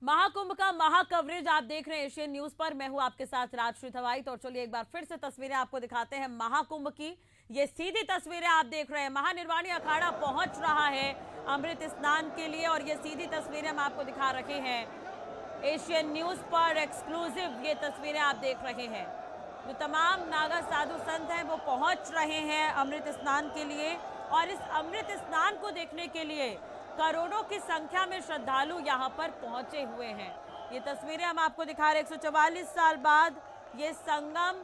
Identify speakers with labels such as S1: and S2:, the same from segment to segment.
S1: महाकुंभ का महा कवरेज आप देख रहे हैं एशियन न्यूज पर। मैं हूं आपके साथ राजश्री थवाई। तो चलिए एक बार फिर से तस्वीरें आपको दिखाते हैं महाकुंभ की। ये सीधी तस्वीरें आप देख रहे हैं, महानिर्वाणी अखाड़ा पहुंच रहा है अमृत स्नान के लिए और ये सीधी तस्वीरें हम आपको दिखा रहे हैं एशियन न्यूज पर। एक्सक्लूसिव ये तस्वीरें आप देख रहे हैं। जो तमाम नागा साधु संत हैं वो पहुंच रहे हैं अमृत स्नान के लिए और इस अमृत स्नान को देखने के लिए करोड़ों की संख्या में श्रद्धालु यहां पर पहुंचे हुए हैं। ये तस्वीरें हम आपको दिखा रहे हैं। 144 साल बाद ये संगम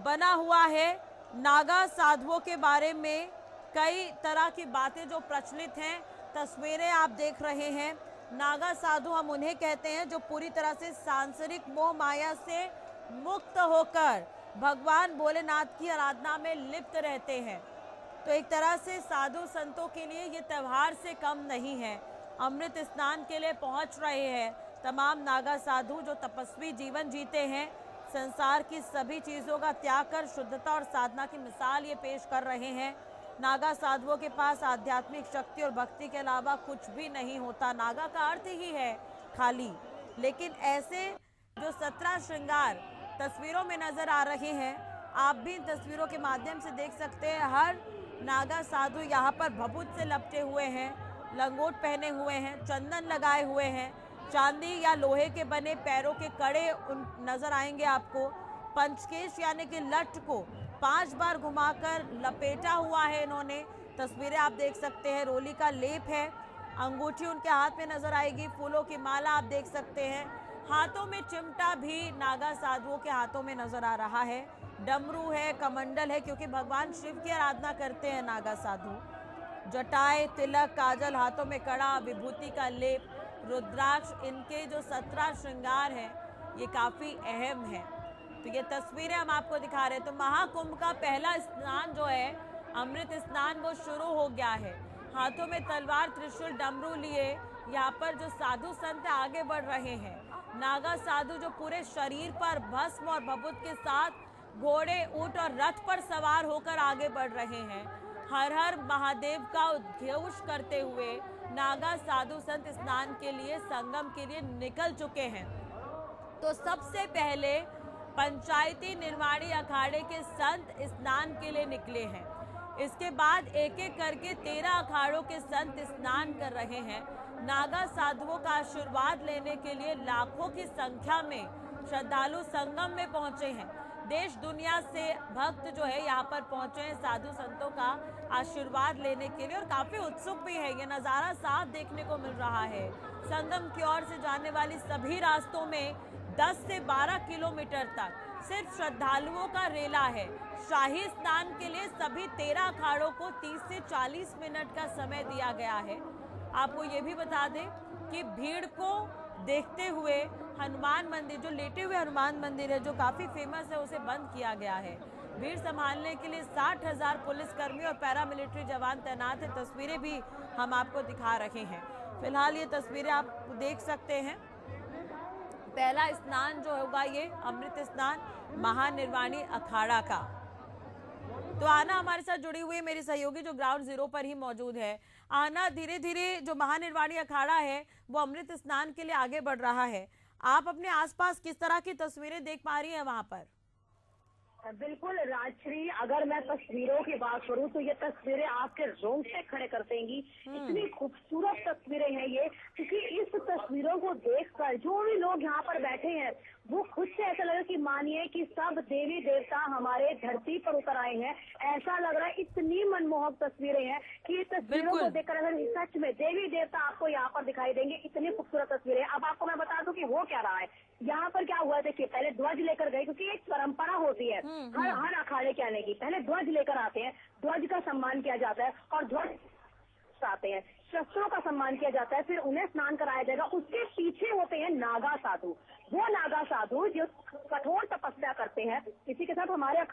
S1: बना हुआ है। नागा साधुओं के बारे में कई तरह की बातें जो प्रचलित हैं, तस्वीरें आप देख रहे हैं। नागा साधु हम उन्हें कहते हैं जो पूरी तरह से सांसारिक मोह माया से मुक्त होकर भगवान भोलेनाथ की आराधना में लिप्त रहते हैं। तो एक तरह से साधु संतों के लिए ये त्यौहार से कम नहीं है। अमृत स्नान के लिए पहुंच रहे हैं तमाम नागा साधु जो तपस्वी जीवन जीते हैं, संसार की सभी चीज़ों का त्याग कर शुद्धता और साधना की मिसाल ये पेश कर रहे हैं। नागा साधुओं के पास आध्यात्मिक शक्ति और भक्ति के अलावा कुछ भी नहीं होता। नागा का अर्थ ही है खाली। लेकिन ऐसे जो 17 श्रृंगार तस्वीरों में नजर आ रहे हैं, आप भी इन तस्वीरों के माध्यम से देख सकते हैं। हर नागा साधु यहाँ पर भभूत से लपटे हुए हैं, लंगोट पहने हुए हैं, चंदन लगाए हुए हैं, चांदी या लोहे के बने पैरों के कड़े नजर आएंगे आपको। पंचकेश यानी कि लठ को 5 बार घुमाकर लपेटा हुआ है इन्होंने। तस्वीरें आप देख सकते हैं। रोली का लेप है, अंगूठी उनके हाथ में नजर आएगी, फूलों की माला आप देख सकते हैं। हाथों में चिमटा भी नागा साधुओं के हाथों में नजर आ रहा है। डमरू है, कमंडल है, क्योंकि भगवान शिव की आराधना करते हैं नागा साधु। जटाएं, तिलक, काजल, हाथों में कड़ा, विभूति का लेप, रुद्राक्ष, इनके जो 17 श्रृंगार हैं ये काफ़ी अहम है। तो ये तस्वीरें हम आपको दिखा रहे हैं। तो महाकुंभ का पहला स्नान जो है अमृत स्नान वो शुरू हो गया है। हाथों में तलवार, त्रिशूल, डमरू लिए यहाँ पर जो साधु संत आगे बढ़ रहे हैं। नागा साधु जो पूरे शरीर पर भस्म और भभूत के साथ घोड़े, ऊंट और रथ पर सवार होकर आगे बढ़ रहे हैं। हर हर महादेव का उद्घोष करते हुए नागा साधु संत स्नान के लिए, संगम के लिए निकल चुके हैं। तो सबसे पहले पंचायती निर्वाणी अखाड़े के संत स्नान के लिए निकले हैं। इसके बाद एक एक करके 13 अखाड़ों के संत स्नान कर रहे हैं। नागा साधुओं का आशीर्वाद लेने के लिए लाखों की संख्या में श्रद्धालु संगम में पहुंचे हैं। देश दुनिया से भक्त जो है यहाँ पर पहुंचे हैं साधु संतों का आशीर्वाद लेने के लिए और काफ़ी उत्सुक भी है। ये नज़ारा साफ देखने को मिल रहा है। संगम की ओर से जाने वाली सभी रास्तों में 10 से 12 किलोमीटर तक सिर्फ श्रद्धालुओं का रेला है। शाही स्नान के लिए सभी 13 अखाड़ों को 30 से 40 मिनट का समय दिया गया है। आपको ये भी बता दें कि भीड़ को देखते हुए हनुमान मंदिर, जो लेटे हुए हनुमान मंदिर है जो काफ़ी फेमस है, उसे बंद किया गया है। भीड़ संभालने के लिए 60,000 पुलिसकर्मी और पैरामिलिट्री जवान तैनात है। तस्वीरें भी हम आपको दिखा रहे हैं। फिलहाल ये तस्वीरें आप देख सकते हैं। पहला स्नान जो होगा ये अमृत स्नान महानिर्वाणी अखाड़ा का। तो आना हमारे साथ जुड़ी हुई है मेरी सहयोगी जो ग्राउंड जीरो पर ही मौजूद है। आना, धीरे धीरे जो महानिर्वाणी अखाड़ा है वो अमृत स्नान के लिए आगे बढ़ रहा है। आप अपने आसपास किस तरह की तस्वीरें देख पा रही हैं वहां पर?
S2: बिल्कुल राजश्री, अगर मैं तस्वीरों की बात करूं तो ये तस्वीरें आपके रोंगटे खड़े कर देंगी। इतनी खूबसूरत तस्वीरें हैं ये, क्योंकि इस तस्वीरों को देखकर जो भी लोग यहाँ पर बैठे हैं वो खुद से ऐसा लगा कि मानिए कि सब देवी देवता हमारे धरती पर उतर आए हैं। ऐसा लग रहा है, इतनी मनमोहक तस्वीरें हैं कि तस्वीरों को देखकर अगर सच में देवी देवता आपको यहाँ पर दिखाई देंगे। इतनी खूबसूरत तस्वीरें। अब आपको मैं बता दूं कि हो क्या रहा है यहाँ पर। क्या हुआ, देखिए, पहले ध्वज लेकर गए, क्योंकि एक परंपरा होती है हर अखाड़े के आने की। पहले ध्वज लेकर आते हैं, ध्वज का सम्मान किया जाता है और ध्वज आते हैं, शस्त्रों का सम्मान किया जाता है, फिर उन्हें स्नान कराया जाएगा। उसके पीछे होते हैं नागा साधु। वो नागा साधु जो कठोर तपस्या करते हैं। इसी के साथ हमारे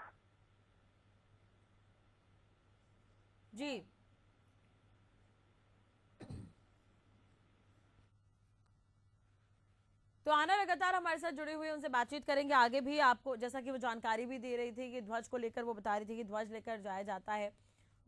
S1: जी तो आना लगातार हमारे साथ जुड़े हुए, उनसे बातचीत करेंगे आगे भी। आपको जैसा कि वो जानकारी भी दे रही थी कि ध्वज को लेकर वो बता रही थी कि ध्वज लेकर जाया जाता है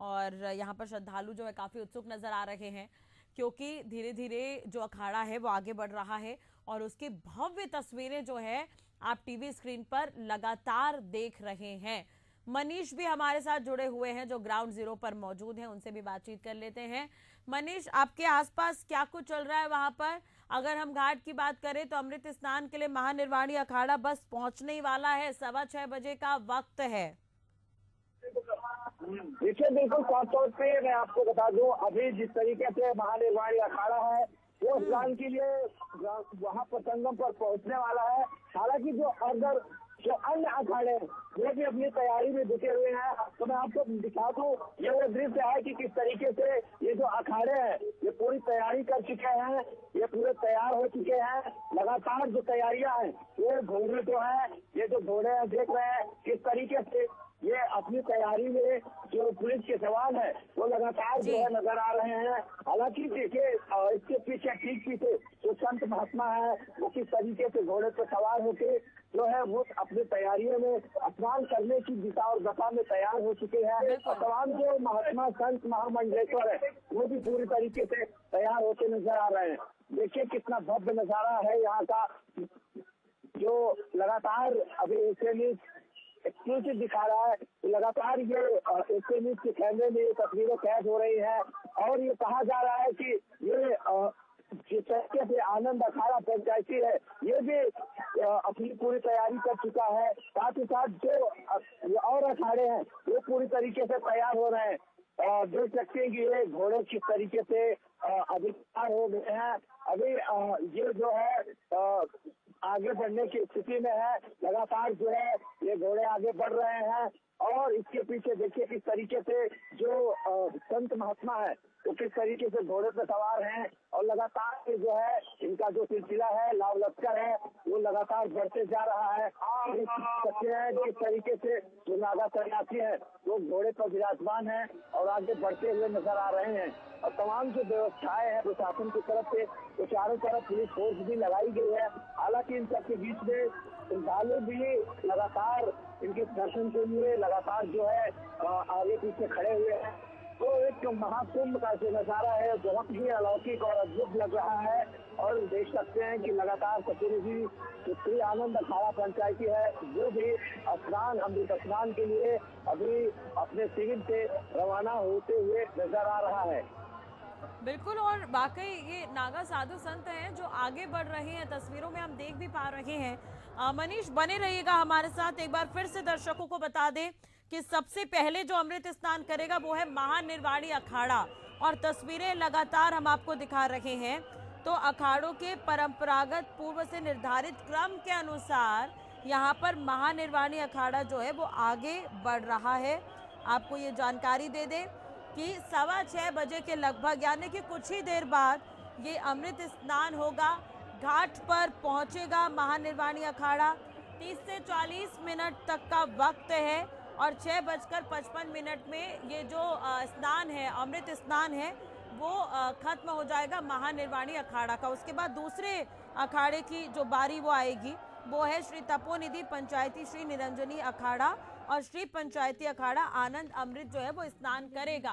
S1: और यहाँ पर श्रद्धालु जो है काफ़ी उत्सुक नजर आ रहे हैं। क्योंकि धीरे धीरे जो अखाड़ा है वो आगे बढ़ रहा है और उसकी भव्य तस्वीरें जो है आप टीवी स्क्रीन पर लगातार देख रहे हैं। मनीष भी हमारे साथ जुड़े हुए हैं जो ग्राउंड जीरो पर मौजूद हैं, उनसे भी बातचीत कर लेते हैं। मनीष, आपके आसपास क्या कुछ चल रहा है वहां पर? अगर हम घाट की बात करें तो अमृत स्नान के लिए महानिर्वाणी अखाड़ा बस पहुंचने ही वाला है, 6:15 बजे का वक्त है।
S3: देखिए, बिल्कुल साफ तौर पे मैं आपको बता दूं, अभी जिस तरीके से महानिर्वाणी अखाड़ा है वो स्नान के लिए वहां पर संगम पर पहुंचने वाला है। हालांकि जो अन्य अखाड़े हैं वो भी अपनी तैयारी में जुटे हुए हैं। तो मैं आपको दिखा दूं, ये वो दृश्य है कि किस तरीके से ये जो अखाड़े हैं ये पूरी तैयारी कर चुके हैं, ये पूरे तैयार हो चुके हैं। लगातार जो तैयारियां हैं ये घोड़े जो है, ये जो घोड़े हैं देख रहे हैं किस तरीके से ये अपनी तैयारी में जो पुलिस के जवान है वो लगातार जो है नजर आ रहे हैं। हालांकि देखिए, इसके पीछे ठीक पीछे जो संत महात्मा है वो किस तरीके से घोड़े पर सवार होके जो है वो अपनी तैयारियों में स्नान करने की दिशा और दशा में तैयार हो चुके हैं। और तमाम जो महात्मा संत महामंडलेश्वर है वो भी पूरी तरीके से तैयार होते नजर आ रहे हैं। देखिए कितना भव्य नजारा है यहाँ का, जो लगातार अभी एसएमएस एक्सक्लूसिव दिखा रहा है। लगातार ये एसएमएस के कैमरे में ये तस्वीरें कैद हो रही है और ये कहा जा रहा है कि ये जिस तरीके से आनंद अखाड़ा पंचायती है ये भी अपनी पूरी तैयारी कर चुका है। साथ ही साथ जो और अखाड़े हैं वो पूरी तरीके से तैयार हो रहे हैं। देख सकते हैं कि ये घोड़े किस तरीके से अभी तैयार हो गए हैं। अभी ये जो है आगे बढ़ने की स्थिति में है। लगातार जो है ये घोड़े आगे बढ़ रहे हैं और इसके पीछे देखिए किस तरीके से जो संत महात्मा है वो किस तरीके से घोड़े पर सवार हैं और लगातार जो है इनका जो सिलसिला है लाव लश्कर है वो लगातार बढ़ते जा रहा है। सकते हैं किस तरीके से जो नागा सन्यासी है वो घोड़े पर विराजमान है और आगे बढ़ते हुए नजर आ रहे हैं। और तमाम जो व्यवस्थाएं हैं प्रशासन की तरफ से तो चारों तरफ पुलिस फोर्स भी लगाई गई है। हालांकि इन सबके बीच में श्रद्धालु भी लगातार इनके दर्शन के लिए लगातार जो है आगे पीछे खड़े हुए हैं। तो एक महाकुंभ का जो नजारा है बहुत ही अलौकिक और अद्भुत लग रहा है। और देख सकते हैं कि लगातार प्रतिनिधि श्री आनंद अखाड़ा पंचायती है जो भी अमृत स्नान के लिए अभी अपने शिविर से रवाना होते हुए नजर आ रहा है।
S1: बिल्कुल, और वाकई ये नागा साधु संत हैं जो आगे बढ़ रहे हैं, तस्वीरों में हम देख भी पा रहे हैं। मनीष, बने रहिएगा हमारे साथ। एक बार फिर से दर्शकों को बता दें कि सबसे पहले जो अमृत स्नान करेगा वो है महानिर्वाणी अखाड़ा और तस्वीरें लगातार हम आपको दिखा रहे हैं। तो अखाड़ों के परंपरागत पूर्व से निर्धारित क्रम के अनुसार यहाँ पर महानिर्वाणी अखाड़ा जो है वो आगे बढ़ रहा है। आपको ये जानकारी दे दें कि 6:15 बजे के लगभग यानी कि कुछ ही देर बाद ये अमृत स्नान होगा। घाट पर पहुंचेगा महानिर्वाणी अखाड़ा। 30 से 40 मिनट तक का वक्त है और 6:55 में ये जो स्नान है, अमृत स्नान है, वो खत्म हो जाएगा महानिर्वाणी अखाड़ा का। उसके बाद दूसरे अखाड़े की जो बारी वो आएगी वो है श्री तपोनिधि पंचायती श्री निरंजनी अखाड़ा और श्री पंचायती अखाड़ा आनंद अमृत जो है वो स्नान करेगा।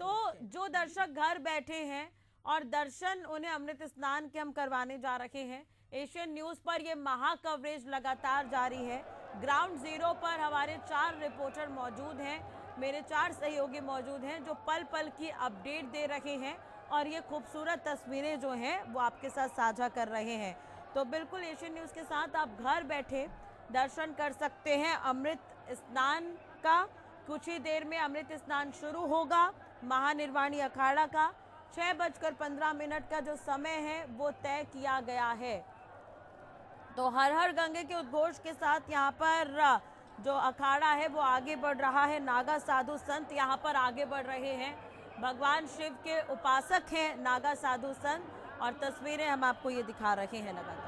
S1: तो जो दर्शक घर बैठे हैं और दर्शन उन्हें अमृत स्नान के हम करवाने जा रहे हैं, एशियन न्यूज पर ये महा कवरेज लगातार जारी है। ग्राउंड जीरो पर हमारे 4 रिपोर्टर मौजूद हैं, मेरे 4 सहयोगी मौजूद हैं जो पल पल की अपडेट दे रहे हैं और ये खूबसूरत तस्वीरें जो हैं वो आपके साथ साझा कर रहे हैं। तो बिल्कुल एशियन न्यूज के साथ आप घर बैठे दर्शन कर सकते हैं अमृत स्नान का। कुछ ही देर में अमृत स्नान शुरू होगा महानिर्वाणी अखाड़ा का। 6:15 का जो समय है वो तय किया गया है। तो हर हर गंगे के उद्घोष के साथ यहाँ पर जो अखाड़ा है वो आगे बढ़ रहा है। नागा साधु संत यहाँ पर आगे बढ़ रहे हैं। भगवान शिव के उपासक हैं नागा साधु संत और तस्वीरें हम आपको ये दिखा रहे हैं लगातार।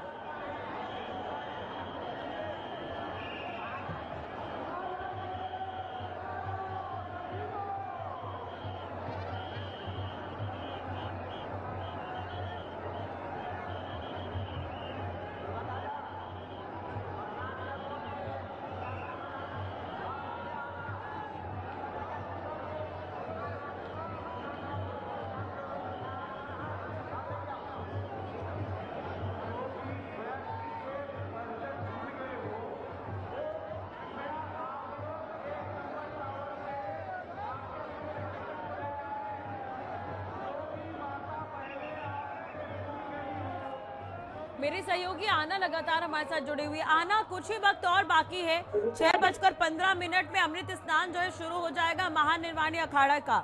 S1: मेरे सहयोगी आना लगातार हमारे साथ जुड़ी हुई। आना, कुछ ही वक्त और बाकी है, 6:15 में अमृत स्नान जो है शुरू हो जाएगा महानिर्वाणी अखाड़ा का।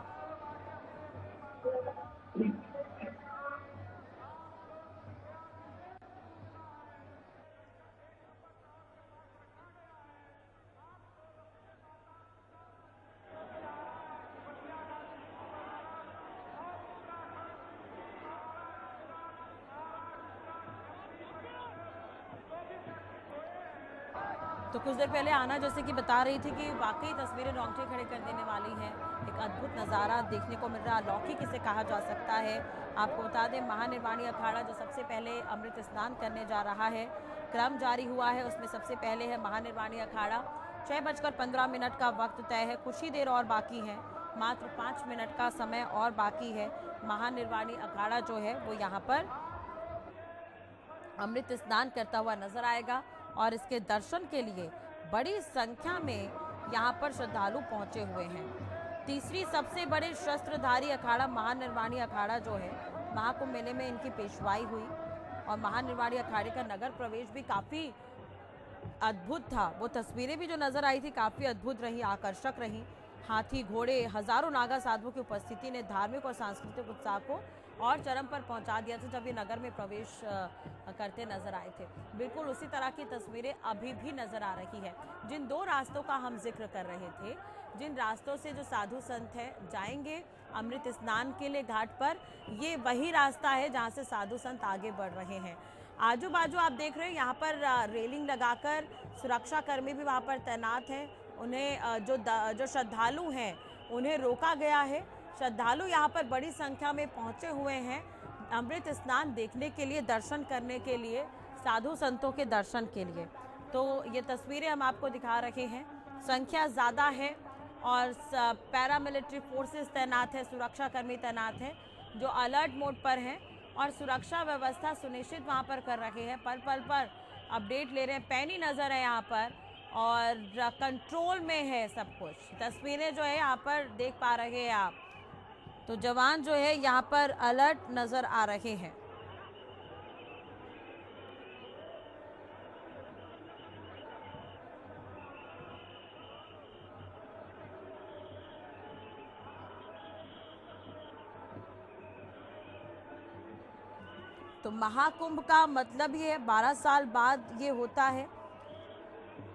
S1: तो कुछ देर पहले आना जैसे कि बता रही थी कि वाकई तस्वीरें रोंगटे खड़े कर देने वाली हैं। एक अद्भुत नज़ारा देखने को मिल रहा, अलौकिक इसे कहा जा सकता है। आपको बता दें, महानिर्वाणी अखाड़ा जो सबसे पहले अमृत स्नान करने जा रहा है, क्रम जारी हुआ है, उसमें सबसे पहले है महानिर्वाणी अखाड़ा। 6:15 का वक्त तय है, कुछ ही देर और बाकी है, मात्र 5 मिनट का समय और बाकी है। महानिर्वाणी अखाड़ा जो है वो यहाँ पर अमृत स्नान करता हुआ नजर आएगा और इसके दर्शन के लिए बड़ी संख्या में यहाँ पर श्रद्धालु पहुंचे हुए हैं। तीसरी सबसे बड़े शस्त्रधारी अखाड़ा महानिर्वाणी अखाड़ा जो है, महाकुंभ मेले में इनकी पेशवाई हुई और महानिर्वाणी अखाड़े का नगर प्रवेश भी काफ़ी अद्भुत था। वो तस्वीरें भी जो नजर आई थी काफ़ी अद्भुत रही, आकर्षक रही। हाथी, घोड़े, हजारों नागा साधुओं की उपस्थिति ने धार्मिक और सांस्कृतिक उत्साह को और चरम पर पहुंचा दिया था जब ये नगर में प्रवेश करते नजर आए थे। बिल्कुल उसी तरह की तस्वीरें अभी भी नजर आ रही है। जिन दो रास्तों का हम जिक्र कर रहे थे, जिन रास्तों से जो साधु संत हैं जाएंगे अमृत स्नान के लिए घाट पर, ये वही रास्ता है जहाँ से साधु संत आगे बढ़ रहे हैं। आजू बाजू आप देख रहे हैं यहाँ पर रेलिंग लगाकर सुरक्षा कर्मी भी वहाँ पर तैनात हैं। उन्हें जो श्रद्धालु हैं उन्हें रोका गया है। श्रद्धालु यहाँ पर बड़ी संख्या में पहुँचे हुए हैं अमृत स्नान देखने के लिए, दर्शन करने के लिए, साधु संतों के दर्शन के लिए। तो ये तस्वीरें हम आपको दिखा रहे हैं। संख्या ज़्यादा है और पैरामिलिट्री फोर्सेस तैनात है, सुरक्षा कर्मी तैनात हैं जो अलर्ट मोड पर हैं और सुरक्षा व्यवस्था सुनिश्चित वहाँ पर कर रहे हैं। पल पल पर अपडेट ले रहे हैं, पैनी नज़र है यहाँ पर और कंट्रोल में है सब कुछ। तस्वीरें जो है यहाँ पर देख पा रहे हैं आप, तो जवान जो है यहाँ पर अलर्ट नज़र आ रहे हैं। तो महाकुंभ का मतलब ये है 12 साल बाद ये होता है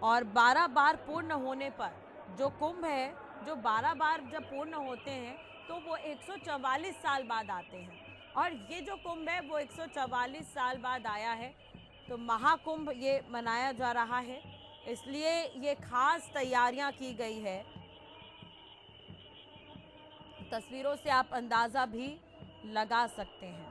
S1: और 12 बार पूर्ण होने पर जो कुंभ है, जो 12 बार जब पूर्ण होते हैं तो वो 144 साल बाद आते हैं और ये जो कुंभ है वो 144 साल बाद आया है। तो महाकुंभ ये मनाया जा रहा है, इसलिए ये खास तैयारियां की गई है। तस्वीरों से आप अंदाज़ा भी लगा सकते हैं।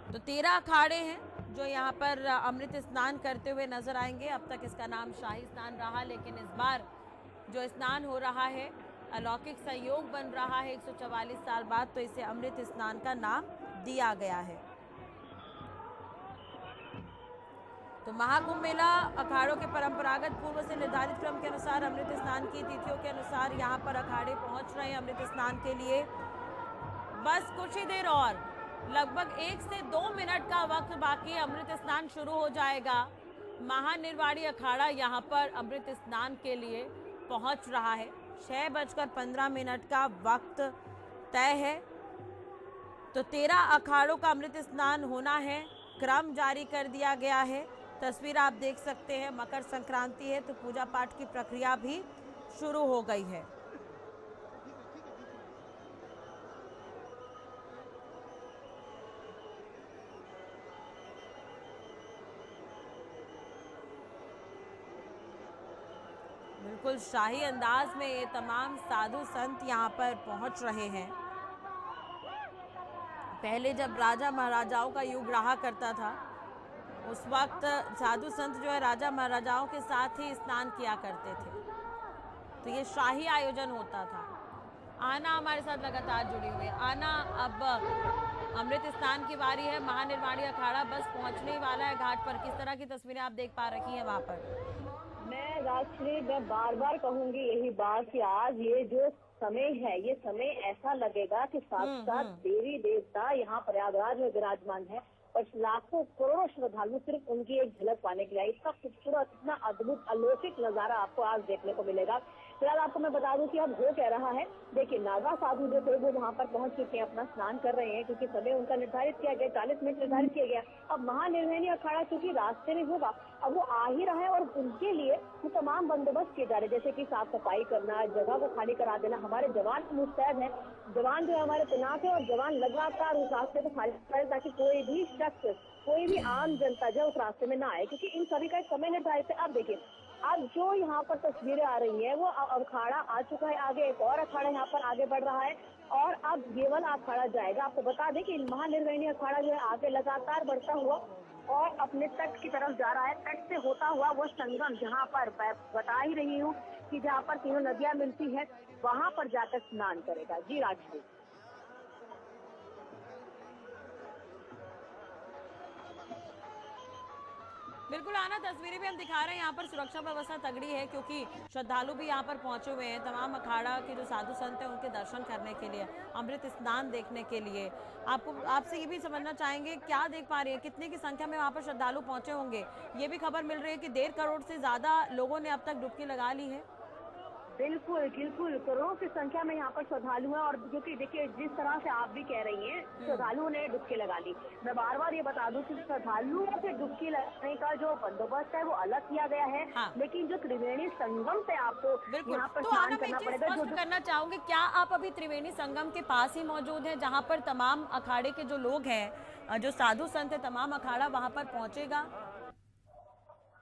S1: तो 13 अखाड़े हैं जो यहाँ पर अमृत स्नान करते हुए नजर आएंगे। अब तक इसका नाम शाही स्नान रहा, लेकिन इस बार जो स्नान हो रहा है अलौकिक संयोग बन रहा है 144 साल बाद, तो इसे अमृत स्नान का नाम दिया गया है। तो महाकुंभ मेला अखाड़ों के परंपरागत पूर्व से निर्धारित क्रम के अनुसार अमृत स्नान की तिथियों के अनुसार यहाँ पर अखाड़े पहुँच रहे हैं अमृत स्नान के लिए। बस कुछ ही देर और, लगभग 1 से 2 मिनट का वक्त बाकी, अमृत स्नान शुरू हो जाएगा। महानिर्वाणी अखाड़ा यहाँ पर अमृत स्नान के लिए पहुँच रहा है। 6:15 का वक्त तय है। तो 13 अखाड़ों का अमृत स्नान होना है, क्रम जारी कर दिया गया है। तस्वीर आप देख सकते हैं, मकर संक्रांति है तो पूजा पाठ की प्रक्रिया भी शुरू हो गई है। बिल्कुल शाही अंदाज में ये तमाम साधु संत यहाँ पर पहुँच रहे हैं। पहले जब राजा महाराजाओं का युग रहा करता था, उस वक्त साधु संत जो है राजा महाराजाओं के साथ ही स्नान किया करते थे, तो ये शाही आयोजन होता था। आना हमारे साथ लगातार जुड़ी हुई है। आना, अब अमृत स्नान की बारी है, महानिर्वाणी अखाड़ा बस पहुंचने ही वाला है घाट पर। किस तरह की तस्वीरें आप देख पा रही हैं वहाँ पर?
S2: मैं राजश्री, मैं बार बार कहूंगी यही बात कि आज ये जो समय है, ये समय ऐसा लगेगा कि साक्षात देवी देवता यहाँ प्रयागराज में विराजमान है। और लाखों करोड़ों श्रद्धालु सिर्फ उनकी एक झलक पाने के लिए आए। इतना खूबसूरत, इतना अद्भुत अलौकिक नजारा आपको आज देखने को मिलेगा। फिलहाल आपको मैं बता दूं कि अब हो क्या रहा है। देखिए, नागा साधु जो थे वो वहाँ पर पहुंच चुके हैं, अपना स्नान कर रहे हैं, क्योंकि समय उनका निर्धारित किया गया, 40 मिनट निर्धारित किया गया। अब महानिर्वहनी अखाड़ा चूंकि रास्ते में होगा, अब वो आ ही रहा है और उनके लिए वो तमाम बंदोबस्त किए जा रहे हैं, जैसे कि साफ सफाई करना, जगह को खाली करा देना। हमारे जवान मुस्तैद हैं, जवान जो है हमारे तैनात है और जवान लगातार उस रास्ते को खाली करें ताकि कोई भी शख्स, कोई भी आम जनता जो उस रास्ते में ना आए, क्योंकि इन सभी का एक समय निर्धारित है। अब देखिए, अब जो यहाँ पर तस्वीरें आ रही हैं वो अखाड़ा आ चुका है, आगे एक और अखाड़ा यहाँ पर आगे बढ़ रहा है और अब ये वाला अखाड़ा जाएगा। आपको बता दें कि महानिर्वहनी अखाड़ा जो है आगे लगातार बढ़ता हुआ और अपने तट की तरफ जा रहा है। तट से होता हुआ वो संगम, जहाँ पर बता ही रही हूँ कि जहाँ पर तीनों नदियां मिलती है, वहाँ पर जाकर स्नान करेगा। जी राजश्री।
S1: बिल्कुल आना, तस्वीरें भी हम दिखा रहे हैं। यहाँ पर सुरक्षा व्यवस्था तगड़ी है क्योंकि श्रद्धालु भी यहाँ पर पहुंचे हुए हैं। तमाम अखाड़ा के जो साधु संत हैं उनके दर्शन करने के लिए, अमृत स्नान देखने के लिए। आपसे ये भी समझना चाहेंगे, क्या देख पा रहे हैं, कितने की संख्या में वहाँ पर श्रद्धालु पहुंचे होंगे? ये भी खबर मिल रही है कि 1.5 करोड़ से ज्यादा लोगों ने अब तक डुबकी लगा ली है।
S2: बिल्कुल बिल्कुल, करोड़ों की संख्या में यहाँ पर श्रद्धालु हैं और क्योंकि देखिए, जिस तरह से आप भी कह रही हैं, श्रद्धालुओं ने डुबकी लगा ली। मैं बार बार ये बता दूं कि श्रद्धालुओं से डुबकी लगाने का जो बंदोबस्त है वो अलग किया गया है।
S1: हाँ।
S2: लेकिन जो त्रिवेणी संगम से आपको
S1: बिल्कुल,
S2: यहाँ पर
S1: तो
S2: स्नान
S1: आना, मैं
S2: करना
S1: चीज
S2: पड़ेगा।
S1: स्पष्ट करना चाहूंगी, क्या आप अभी त्रिवेणी संगम के पास ही मौजूद हैं, जहाँ पर तमाम अखाड़े के जो लोग हैं, जो साधु संत है, तमाम अखाड़ा वहाँ पर पहुंचेगा?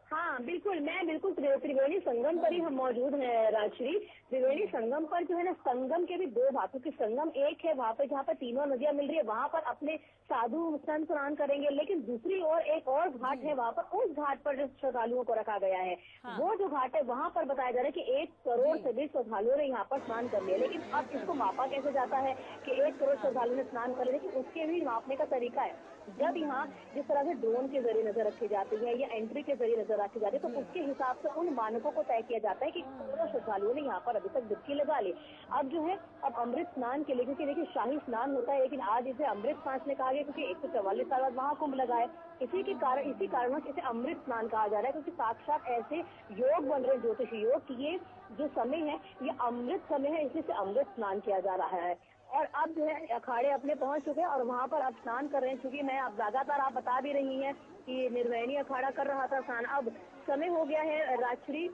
S2: हाँ बिल्कुल, मैं बिल्कुल त्रिवेणी संगम पर ही हम मौजूद हैं राजश्री। त्रिवेणी संगम पर जो है ना, संगम के भी दो भाग, क्योंकि संगम एक है वहाँ पर जहाँ पर तीनों नदियां मिल रही है, वहाँ पर अपने साधु संत स्नान करेंगे। लेकिन दूसरी ओर एक और घाट है, वहाँ पर उस घाट पर श्रद्धालुओं को रखा गया है।
S1: हाँ।
S2: वो जो घाट है वहाँ पर बताया जा रहा है कि 1 करोड़ से भी श्रद्धालुओं ने यहाँ पर स्नान कर लिया। लेकिन अब इसको मापा कैसे जाता है कि 1 करोड़ श्रद्धालुओं ने स्नान कर लिया, लेकिन उसके भी मापने का तरीका है। जब यहाँ जिस तरह से ड्रोन के जरिए नजर रखी जाती है या एंट्री के जरिए नजर रखी जाती है, तो उसके हिसाब से उन मानकों को तय किया जाता है कि करोड़ों श्रद्धालुओं ने यहाँ पर अभी तक डुबकी लगा ली। अब जो है, अब अमृत स्नान के लिए, क्योंकि देखिए शाही स्नान होता है, लेकिन आज इसे अमृत स्नान ने कहा गया क्योंकि 144 साल बाद महाकुंभ लगा है। इसी कारणों से इसे अमृत स्नान कहा जा रहा है, क्योंकि साक्षात ऐसे योग बन रहे, ज्योतिषी योग, कि ये जो समय है ये अमृत समय है, इसलिए इसे अमृत स्नान किया जा रहा है। और अब जो है अखाड़े अपने पहुंच चुके हैं और वहाँ पर अब स्नान कर रहे हैं। क्योंकि मैं अब लगातार, आप बता भी रही हैं कि निर्वहनी अखाड़ा कर रहा था स्नान। अब समय हो गया है राजश्री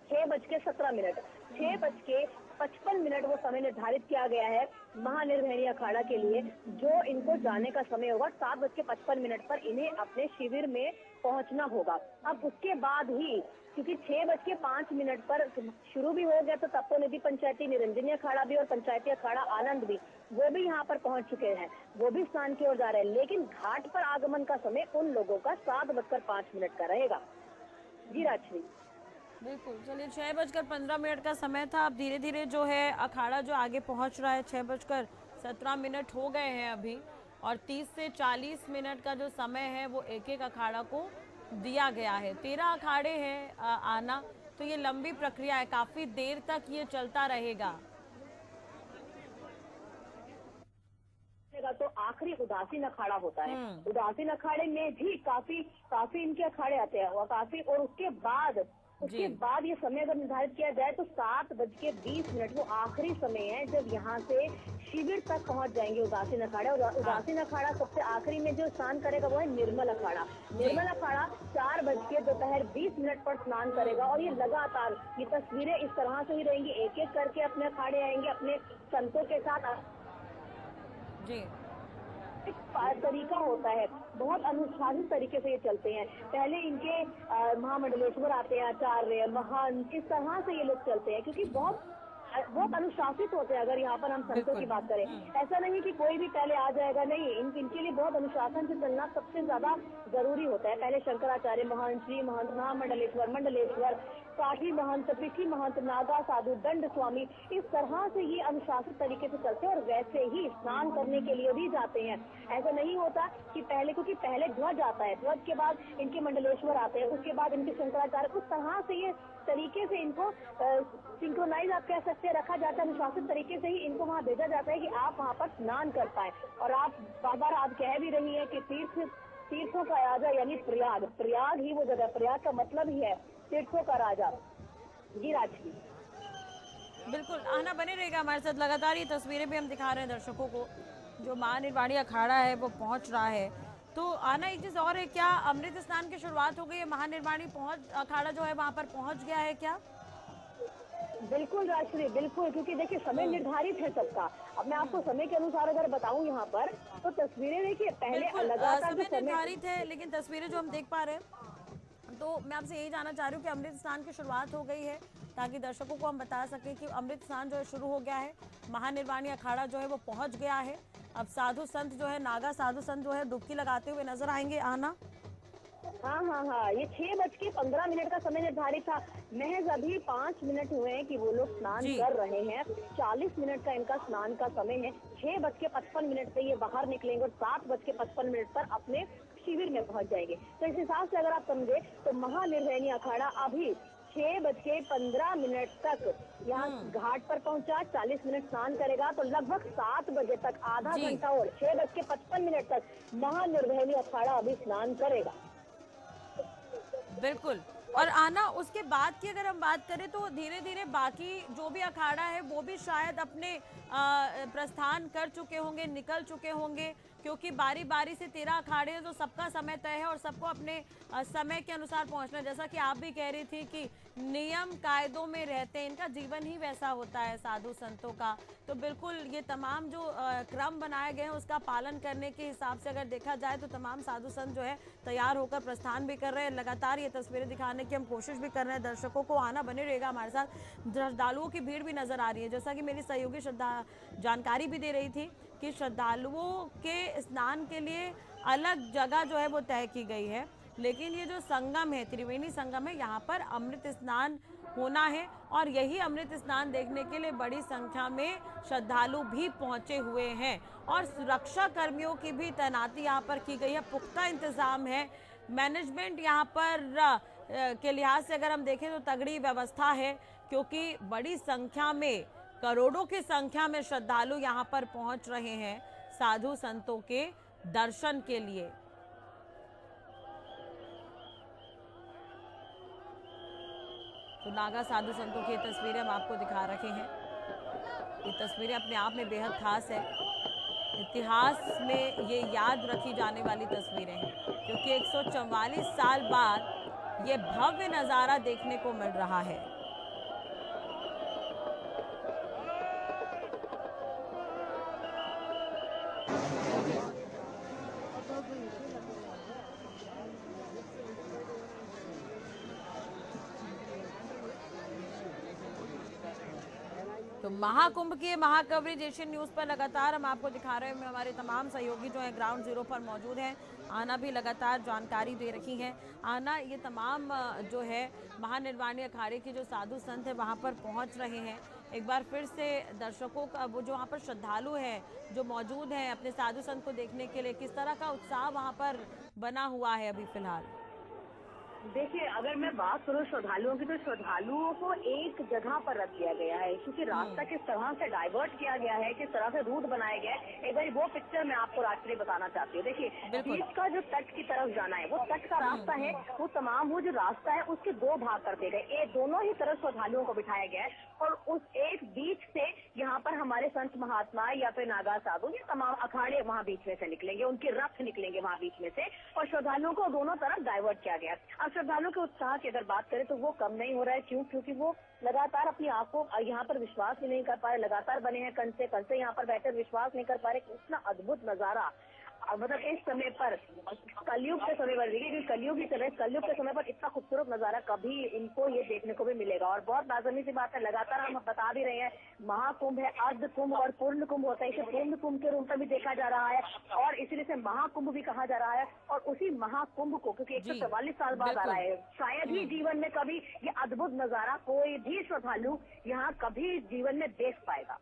S2: 6:17। 6:55 वो समय निर्धारित किया गया है महानिर्वहनी अखाड़ा के लिए। जो इनको जाने का समय होगा 7:55 पर इन्हें अपने शिविर में पहुंचना होगा। अब उसके बाद ही, क्योंकि 6:05 पर शुरू भी हो गया, तो तब तो नदी पंचायती निरंजनी अखाड़ा भी और पंचायती अखाड़ा आनंद भी, वो भी यहाँ पर पहुंच चुके हैं, वो भी स्नान की ओर जा रहे हैं। लेकिन घाट पर आगमन का समय उन लोगों का 7:05 का रहेगा। जी राजश्री।
S1: बिल्कुल, चलिए, 6:15 का समय था। अब धीरे धीरे जो है अखाड़ा जो आगे पहुंच रहा है, 6:17 हो गए हैं अभी, और 30 से 40 मिनट का जो समय है वो एक एक अखाड़ा को दिया गया है। 13 अखाड़े हैं आना, तो ये लंबी प्रक्रिया है, काफी देर तक ये चलता रहेगा।
S2: तो आखिरी उदासीन अखाड़ा होता है। उदासीन अखाड़े में भी काफी इनके अखाड़े आते हैं और उसके बाद ये समय अगर निर्धारित किया जाए तो 7:20 वो आखिरी समय है जब यहाँ से शिविर तक पहुँच जाएंगे उदासीन अखाड़े। और उदासीन अखाड़ा सबसे आखिरी में जो स्नान करेगा वो है निर्मल अखाड़ा। निर्मल अखाड़ा 4:20 पर स्नान करेगा और ये लगातार, ये तस्वीरें इस तरह से ही रहेंगी, एक एक करके अपने अखाड़े आएंगे अपने संतों के साथ।
S1: जी,
S2: एक तरीका होता है, बहुत अनुशासित तरीके से ये चलते हैं। पहले इनके महामंडलेश्वर आते हैं, आचार्य, महंत, इस तरह से ये लोग चलते हैं, क्योंकि बहुत अनुशासित होते हैं। अगर यहाँ पर हम संतों की बात करें, ऐसा नहीं कि कोई भी पहले आ जाएगा, नहीं, इनके लिए बहुत अनुशासन से चलना सबसे ज्यादा जरूरी होता है। पहले शंकराचार्य, महंत, श्री महंत, महामंडलेश्वर, मंडलेश्वर, काठी महंत, पिठी महंत, नागा साधु, दंड स्वामी, इस तरह से ये अनुशासित तरीके से चलते हैं और वैसे ही स्नान करने के लिए भी जाते हैं। ऐसा नहीं होता कि पहले, क्योंकि पहले ध्वज आता है, ध्वज के बाद इनके मंडलेश्वर आते हैं, उसके बाद इनके शंकराचार्य, उस तरह से ये तरीके से इनको सिंक्रोनाइज आप कह सकते हैं रखा जाता है। अनुशासित तरीके से ही इनको वहाँ भेजा जाता है कि आप वहाँ पर स्नान कर पाए। और आप बार बार आप कह भी रही है कि तीर्थों का राजा यानी प्रयाग ही वो जगह, प्रयाग का मतलब ही है तीर्थों का राजा। जी राजश्री,
S1: बिल्कुल आना बने रहेगा हमारे साथ, लगातार ये तस्वीरें भी हम दिखा रहे हैं दर्शकों को जो महानिर्वाणी अखाड़ा है वो पहुंच रहा है। तो आना एक चीज और है, क्या अमृत स्नान की शुरुआत हो गई है? महानिर्वाणी अखाड़ा जो है वहां पर पहुंच गया है क्या?
S2: बिल्कुल राजश्री, बिल्कुल, क्योंकि देखिए समय निर्धारित है सबका। अब मैं आपको समय के अनुसार अगर बताऊं यहाँ पर, तो तस्वीरें देखिए पहले लगातार जो
S1: समय
S2: समय
S1: निर्धारित है, लेकिन तस्वीरें जो हम देख पा रहे हैं, तो मैं आपसे यही जानना चाह रही हूँ कि अमृत स्नान की शुरुआत हो गई है, ताकि दर्शकों को हम बता सकें कि अमृत स्नान जो है शुरू हो गया है, महानिर्वाणी अखाड़ा जो है वो पहुंच गया है। अब साधु संत जो है, नागा साधु संत जो है डुबकी लगाते हुए नजर आएंगे। आना
S2: हाँ, ये 6:15 का समय निर्धारित था। महज अभी 5 मिनट हुए हैं कि वो लोग स्नान कर रहे हैं। 40 मिनट का इनका स्नान का समय है। 6:55 से ये बाहर निकलेंगे और 7:55 पर अपने शिविर में पहुंच जाएंगे। तो इस हिसाब से अगर आप समझे तो महानिर्वाणी अखाड़ा अभी 6:15 तक यहाँ घाट पर पहुंचा। 40 मिनट स्नान करेगा तो लगभग 7 बजे तक, आधा घंटा और 6:55 तक महानिर्वाणी अखाड़ा अभी स्नान करेगा।
S1: बिल्कुल। और आना उसके बाद की अगर हम बात करें तो धीरे धीरे बाकी जो भी अखाड़ा है वो भी शायद अपने प्रस्थान कर चुके होंगे, निकल चुके होंगे, क्योंकि बारी बारी से 13 अखाड़े हैं, तो सबका समय तय है और सबको अपने समय के अनुसार पहुंचना है। जैसा कि आप भी कह रही थी कि नियम कायदों में रहते हैं, इनका जीवन ही वैसा होता है साधु संतों का। तो बिल्कुल ये तमाम जो क्रम बनाए गए हैं उसका पालन करने के हिसाब से अगर देखा जाए तो तमाम साधु संत जो है तैयार होकर प्रस्थान भी कर रहे हैं। लगातार ये तस्वीरें दिखाने की हम कोशिश भी कर रहे हैं दर्शकों को। आना बने रहेगा हमारे साथ। श्रद्धालुओं की भीड़ भी नजर आ रही है, जैसा कि मेरी सहयोगी जानकारी भी दे रही थी कि श्रद्धालुओं के स्नान के लिए अलग जगह जो है वो तय की गई है, लेकिन ये जो संगम है, त्रिवेणी संगम है, यहाँ पर अमृत स्नान होना है और यही अमृत स्नान देखने के लिए बड़ी संख्या में श्रद्धालु भी पहुंचे हुए हैं और सुरक्षा कर्मियों की भी तैनाती यहाँ पर की गई है। पुख्ता इंतजाम है। मैनेजमेंट यहाँ पर के लिहाज से अगर हम देखें तो तगड़ी व्यवस्था है, क्योंकि बड़ी संख्या में, करोड़ों की संख्या में श्रद्धालु यहाँ पर पहुंच रहे हैं साधु संतों के दर्शन के लिए। तो नागा साधु संतों की तस्वीरें हम आपको दिखा रखे हैं। ये तस्वीरें अपने आप में बेहद खास है, इतिहास में ये याद रखी जाने वाली तस्वीरें हैं, क्योंकि 144 साल बाद ये भव्य नज़ारा देखने को मिल रहा है। तो महाकुंभ की महाकवरेज एशियन न्यूज़ पर लगातार हम आपको दिखा रहे हैं। हमारे तमाम सहयोगी जो हैं ग्राउंड जीरो पर मौजूद हैं। आना भी लगातार जानकारी दे रखी है। आना ये तमाम जो है महानिर्वाणी अखाड़े के जो साधु संत हैं वहाँ पर पहुँच रहे हैं। एक बार फिर से दर्शकों का वो जो वहाँ पर श्रद्धालु हैं जो मौजूद हैं अपने साधु संत को देखने के लिए, किस तरह का उत्साह वहाँ पर बना हुआ है अभी फिलहाल?
S2: देखिए, अगर मैं बात करूं श्रद्धालुओं की, तो श्रद्धालुओं को एक जगह पर रख दिया गया है, क्योंकि रास्ता किस तरह से डाइवर्ट किया गया है, किस तरह से रूट बनाया गया है। एक बार वो पिक्चर मैं आपको राष्ट्रीय बताना चाहती हूँ। देखिए, बीच का जो तट की तरफ जाना है, वो तट का रास्ता है, वो तमाम वो जो रास्ता है उसके 2 भाग कर दिए गए। एक दोनों ही तरफ श्रद्धालुओं को बिठाया गया है और उस एक बीच से यहाँ पर हमारे संत महात्मा या फिर नागा साधु, ये तमाम अखाड़े वहाँ बीच में से निकलेंगे, उनके रथ निकलेंगे वहाँ बीच में से, और श्रद्धालुओं को दोनों तरफ डाइवर्ट किया गया। अब श्रद्धालुओं के उत्साह की अगर बात करें तो वो कम नहीं हो रहा है। क्यों? क्योंकि वो लगातार अपनी आंखों यहाँ पर विश्वास भी नहीं कर पा रहे, लगातार बने हैं कण से यहाँ पर बैठे विश्वास नहीं कर पा रहे कि इतना अद्भुत नजारा मतलब इस समय पर कलयुग के समय पर देखिए, क्योंकि कलयुग के समय पर इतना खूबसूरत नजारा कभी इनको ये देखने को भी मिलेगा। और बहुत लाजमी सी बात है, लगातार हम बता भी रहे हैं, महाकुंभ है, अर्ध कुंभ और पूर्ण कुंभ होता है। इसे पूर्ण कुंभ के रूप में भी देखा जा रहा है और इसीलिए से महाकुंभ भी कहा जा रहा है। और उसी महाकुंभ को, क्योंकि 144 साल बाद आ रहा है, शायद ही जीवन में कभी ये अद्भुत नजारा कोई भी श्रद्धालु यहाँ कभी जीवन में देख पाएगा।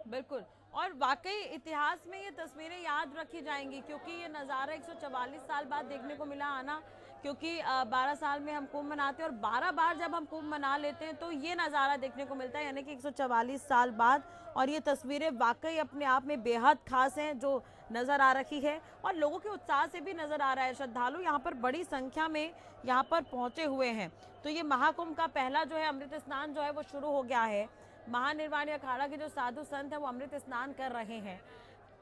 S1: बिल्कुल, और वाकई इतिहास में ये तस्वीरें याद रखी जाएंगी, क्योंकि ये नज़ारा 144 साल बाद देखने को मिला आना, क्योंकि 12 साल में हम कुंभ मनाते हैं और 12 बार जब हम कुंभ मना लेते हैं तो ये नज़ारा देखने को मिलता है, यानी कि 144 साल बाद। और ये तस्वीरें वाकई अपने आप में बेहद खास हैं जो नज़र आ रही है, और लोगों के उत्साह से भी नज़र आ रहा है। श्रद्धालु यहाँ पर बड़ी संख्या में यहाँ पर पहुँचे हुए हैं। तो ये महाकुंभ का पहला जो है अमृत स्नान जो है वो शुरू हो गया है। महानिर्वाणी अखाड़ा के जो साधु संत हैं वो अमृत स्नान कर रहे हैं।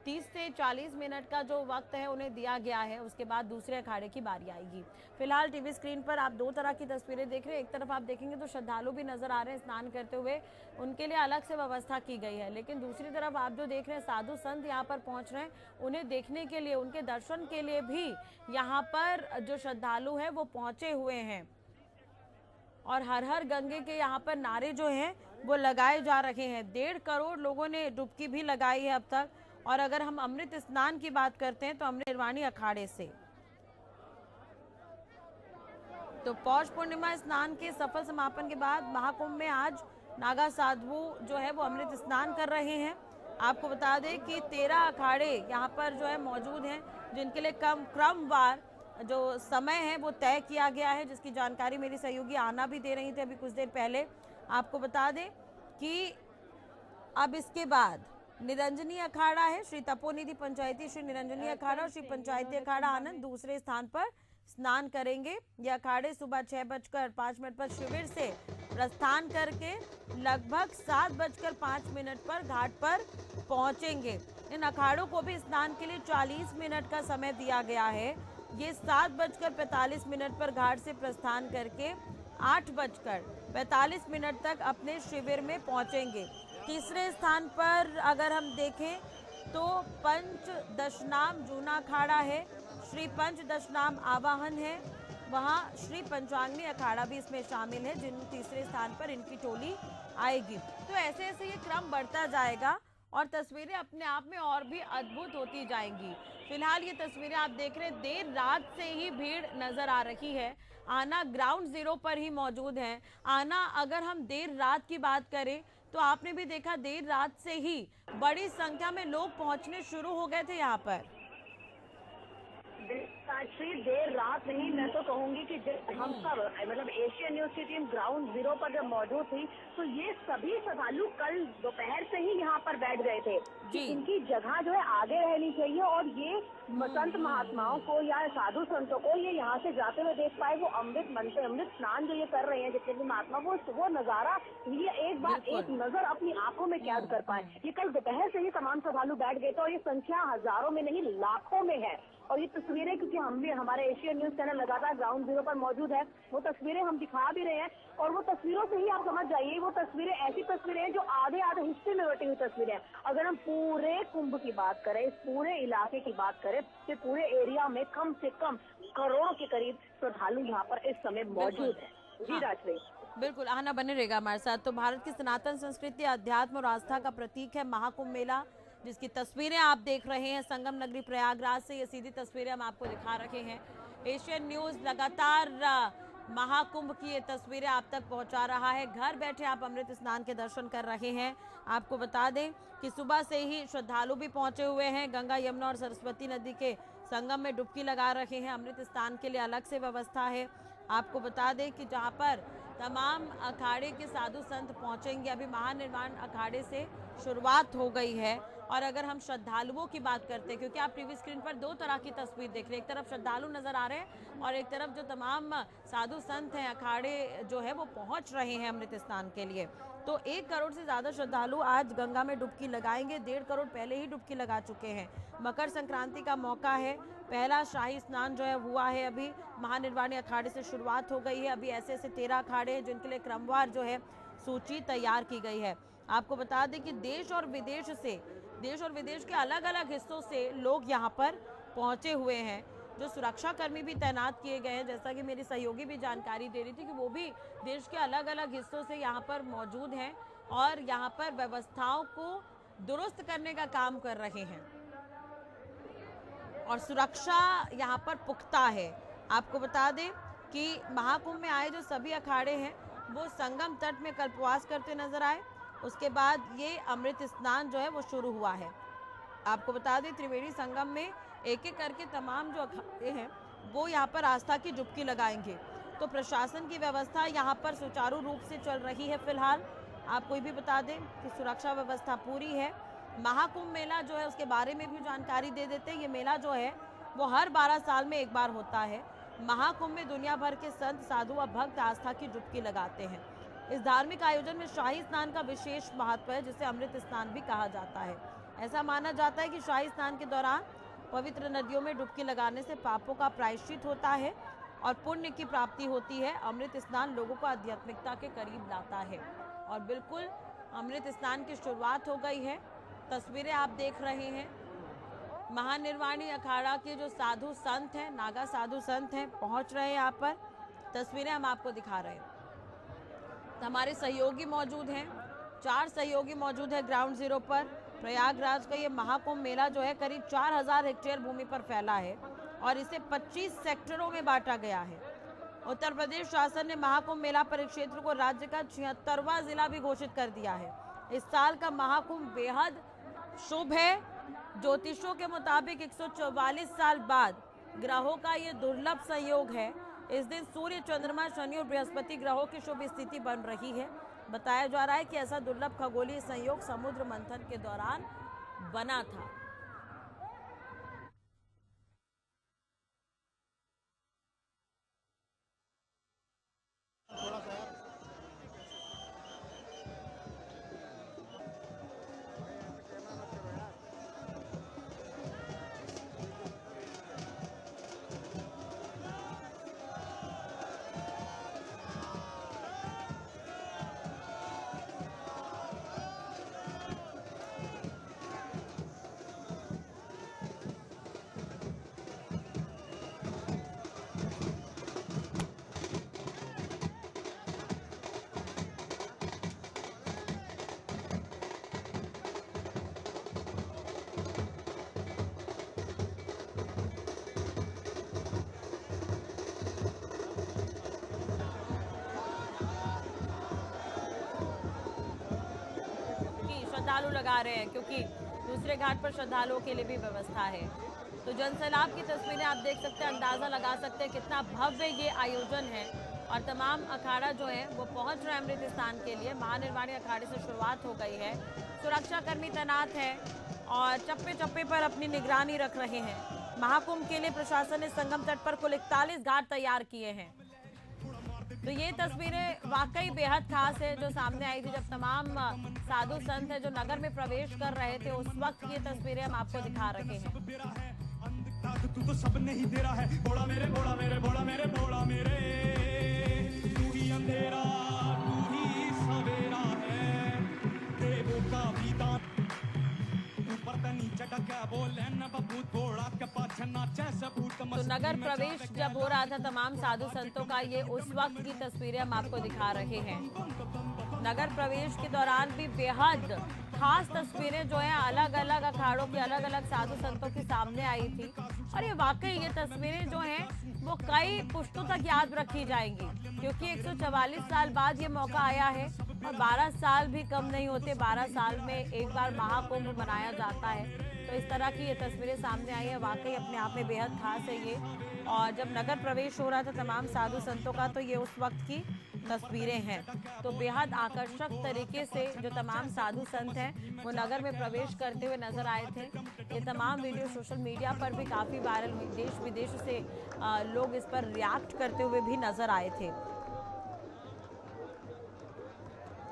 S1: 30 से 40 मिनट का जो वक्त है उन्हें दिया गया है, उसके बाद दूसरे अखाड़े की बारी आएगी। फिलहाल टीवी स्क्रीन पर आप दो तरह की तस्वीरें देख रहे हैं। एक तरफ आप देखेंगे तो श्रद्धालु भी नजर आ रहे हैं स्नान करते हुए, उनके लिए अलग से व्यवस्था की गई है। लेकिन दूसरी तरफ आप जो देख रहे हैं साधु संत यहाँ पर पहुँच रहे हैं, उन्हें देखने के लिए, उनके दर्शन के लिए भी यहाँ पर जो श्रद्धालु है वो पहुँचे हुए हैं। और हर हर गंगे के यहाँ पर नारे जो हैं वो लगाए जा रहे हैं। 1.5 करोड़ लोगों ने डुबकी भी लगाई है अब तक। और अगर हम अमृत स्नान की बात करते हैं तो अमृत निर्वाणी अखाड़े से तो पौष पूर्णिमा स्नान के सफल समापन के बाद महाकुंभ में आज नागा साधु जो है वो अमृत स्नान कर रहे हैं। आपको बता दें कि 13 अखाड़े यहाँ पर जो है मौजूद हैं, जिनके लिए क्रमवार जो समय है वो तय किया गया है, जिसकी जानकारी मेरी सहयोगी आना भी दे रही थी अभी कुछ देर पहले। आपको बता दें कि अब इसके बाद निरंजनी अखाड़ा है, श्री तपोनिधि पंचायती श्री निरंजनी अखाड़ा और श्री पंचायती अखाड़ा आनंद दूसरे स्थान पर स्नान करेंगे। ये अखाड़े सुबह 6:05 पर शिविर से प्रस्थान करके लगभग 7:05 पर घाट पर पहुंचेंगे। इन अखाड़ों को भी स्नान के लिए 40 मिनट का समय दिया गया है। ये 7:45 पर घाट से प्रस्थान करके 8:45 तक अपने शिविर में पहुंचेंगे। तीसरे स्थान पर अगर हम देखें तो पंच दशनाम जूना अखाड़ा है, श्री पंच दशनाम आवाहन है, वहाँ श्री पंचांगनी अखाड़ा भी इसमें शामिल है, जिन तीसरे स्थान पर इनकी टोली आएगी। तो ऐसे ऐसे ये क्रम बढ़ता जाएगा और तस्वीरें अपने आप में और भी अद्भुत होती जाएंगी। फिलहाल ये तस्वीरें आप देख रहे हैं, देर रात से ही भीड़ नजर आ रही है। आना ग्राउंड जीरो पर ही मौजूद है। आना अगर हम देर रात की बात करें तो आपने भी देखा देर रात से ही बड़ी संख्या में लोग पहुंचने शुरू हो गए थे यहाँ पर।
S2: देर रात नहीं, मैं तो कहूंगी कि हम सब मतलब एशियन न्यूज की टीम ग्राउंड जीरो पर जब मौजूद थी तो ये सभी श्रद्धालु कल दोपहर से ही यहाँ पर बैठ गए थे कि इनकी जगह जो है आगे रहनी चाहिए और ये संत महात्माओं को या साधु संतों को ये यहाँ से जाते हुए देख पाए। वो अमृत मन से अमृत स्नान जो ये कर रहे हैं जितने भी महात्मा, वो नजारा ये एक बार एक नजर अपनी आंखों में कैद कर पाए। ये कल दोपहर से ही तमाम श्रद्धालु बैठ गए थे और ये संख्या हजारों में नहीं लाखों में है। और ये तस्वीरें, क्योंकि हम भी हमारे एशियन न्यूज चैनल लगातार ग्राउंड जीरो पर मौजूद है, वो तस्वीरें हम दिखा भी रहे हैं और वो तस्वीरों से ही आप समझ जाइए वो तस्वीरें ऐसी तस्वीरें हैं जो आधे हिस्से में बटी हुई तस्वीरें हैं। अगर हम पूरे कुंभ की बात करें, इस पूरे इलाके की बात करें तो पूरे एरिया में कम से कम करोड़ों के करीब श्रद्धालु यहाँ पर इस समय मौजूद है। जी राजश्री,
S1: बिल्कुल, आना बने रहेगा हमारे साथ। तो भारत की सनातन संस्कृति, अध्यात्म और आस्था का प्रतीक है महाकुंभ मेला, जिसकी तस्वीरें आप देख रहे हैं संगम नगरी प्रयागराज से। ये सीधी तस्वीरें हम आपको दिखा रहे हैं। एशियन न्यूज लगातार महाकुंभ की ये तस्वीरें आप तक पहुंचा रहा है। घर बैठे आप अमृत स्नान के दर्शन कर रहे हैं। आपको बता दें कि सुबह से ही श्रद्धालु भी पहुंचे हुए हैं। गंगा, यमुना और सरस्वती नदी के संगम में डुबकी लगा रहे हैं। अमृत स्नान के लिए अलग से व्यवस्था है। आपको बता दें कि जहां पर तमाम अखाड़े के साधु संत पहुंचेंगे। अभी महानिर्वाण अखाड़े से शुरुआत हो गई है। और अगर हम श्रद्धालुओं की बात करते हैं, क्योंकि आप टीवी स्क्रीन पर दो तरह की तस्वीर देख रहे हैं, एक तरफ श्रद्धालु नजर आ रहे हैं और एक तरफ जो तमाम साधु संत हैं, अखाड़े जो है वो पहुंच रहे हैं अमृत स्नान के लिए। तो 1 करोड़ से ज़्यादा श्रद्धालु आज गंगा में डुबकी लगाएंगे। 1.5 करोड़ पहले ही डुबकी लगा चुके हैं। मकर संक्रांति का मौका है, पहला शाही स्नान जो है हुआ है। अभी महानिर्वाणी अखाड़े से शुरुआत हो गई है। अभी ऐसे ऐसे 13 अखाड़े हैं जिनके लिए क्रमवार जो है सूची तैयार की गई है। आपको बता दें कि देश और विदेश के अलग अलग हिस्सों से लोग यहाँ पर पहुँचे हुए हैं। जो सुरक्षा कर्मी भी तैनात किए गए हैं। जैसा कि मेरी सहयोगी भी जानकारी दे रही थी कि वो भी देश के अलग अलग हिस्सों से यहाँ पर मौजूद हैं और यहाँ पर व्यवस्थाओं को दुरुस्त करने का काम कर रहे हैं और सुरक्षा यहाँ पर पुख्ता है। आपको बता दें कि महाकुंभ में आए जो सभी अखाड़े हैं वो संगम तट में कल्पवास करते नजर आए। उसके बाद ये अमृत स्नान जो है वो शुरू हुआ है। आपको बता दें त्रिवेणी संगम में एक एक करके तमाम जो अखाड़े हैं वो यहाँ पर आस्था की डुबकी लगाएंगे। तो प्रशासन की व्यवस्था यहाँ पर सुचारू रूप से चल रही है। फिलहाल आपको ये भी बता दें कि सुरक्षा व्यवस्था पूरी है। महाकुंभ मेला जो है उसके बारे में भी जानकारी दे देते हैं। ये मेला जो है वो हर 12 साल में एक बार होता है। महाकुंभ में दुनिया भर के संत, साधु व भक्त आस्था की डुबकी लगाते हैं। इस धार्मिक आयोजन में शाही स्नान का विशेष महत्व है, जिसे अमृत स्नान भी कहा जाता है। ऐसा माना जाता है कि शाही स्नान के दौरान पवित्र नदियों में डुबकी लगाने से पापों का प्रायश्चित होता है और पुण्य की प्राप्ति होती है। अमृत स्नान लोगों को आध्यात्मिकता के करीब लाता है और बिल्कुल अमृत स्नान की शुरुआत हो गई है। तस्वीरें आप देख रहे हैं। महानिर्वाणी अखाड़ा के जो साधु संत हैं, नागा साधु संत हैं, पहुंच रहे हैं यहाँ पर। तस्वीरें हम आपको दिखा रहे हैं। तो हमारे सहयोगी मौजूद हैं, 4 सहयोगी मौजूद है ग्राउंड जीरो पर। प्रयागराज का ये महाकुंभ मेला जो है करीब 4000 हेक्टेयर भूमि पर फैला है और इसे 25 सेक्टरों में बांटा गया है। उत्तर प्रदेश शासन ने महाकुंभ मेला परिक्षेत्र को राज्य का 76वां जिला भी घोषित कर दिया है। इस साल का महाकुंभ बेहद शुभ है। ज्योतिषों के मुताबिक 144 साल बाद ग्रहों का ये दुर्लभ संयोग है। इस दिन सूर्य, चंद्रमा, शनि और बृहस्पति ग्रहों की शुभ स्थिति बन रही है। बताया जा रहा है कि ऐसा दुर्लभ खगोलीय संयोग समुद्र मंथन के दौरान बना था। श्रद्धालु लगा रहे हैं क्योंकि दूसरे घाट पर श्रद्धालुओं के लिए भी व्यवस्था है। तो जनसैलाब की तस्वीरें आप देख सकते हैं, अंदाजा लगा सकते हैं कितना भव्य ये आयोजन है और तमाम अखाड़ा जो है वो पहुंच रहे हैं अमृत स्नान के लिए। महानिर्वाणी अखाड़े से शुरुआत हो गई है। सुरक्षा कर्मी तैनात है और चप्पे चप्पे पर अपनी निगरानी रख रहे हैं। महाकुंभ के लिए प्रशासन ने संगम तट पर कुल 41 घाट तैयार किए हैं। तो ये तस्वीरें वाकई बेहद खास है जो सामने आई थी जब तमाम साधु संत है जो नगर में प्रवेश कर रहे थे, उस वक्त ये तस्वीरें हम आपको दिखा रहे हैं।
S4: तू तो सब नहीं दे रहा है, बोला मेरे बोला मेरे बोला मेरे बोला मेरे, तू ही अंधेरा तू ही सवेरा है, देवों का विदान ऊपर तनी चटका बोले न बबूत घोड़ा के पाछे नाचे सबूत।
S1: तो नगर प्रवेश जब हो रहा था तमाम साधु संतों का, ये उस वक्त की तस्वीरें हम आपको दिखा रहे हैं। नगर प्रवेश के दौरान भी बेहद खास तस्वीरें जो है अलग अलग अखाड़ों की अलग अलग साधु संतों की सामने आई थी और ये वाकई ये तस्वीरें जो हैं वो कई पुश्तों तक याद रखी जाएंगी क्योंकि 144 साल बाद ये मौका आया है और 12 साल भी कम नहीं होते। 12 साल में एक बार महाकुंभ मनाया जाता है। तो इस तरह की ये तस्वीरें सामने आई है, वाकई अपने आप में बेहद खास है ये। और जब नगर प्रवेश हो रहा था तमाम साधु संतों का, तो ये उस वक्त की तस्वीरें हैं। तो बेहद आकर्षक तरीके से जो तमाम साधु संत हैं वो नगर में प्रवेश करते हुए नजर आए थे। ये तमाम वीडियो सोशल मीडिया पर भी काफ़ी वायरल हुई, देश विदेश से लोग इस पर रिएक्ट करते हुए भी नजर आए थे।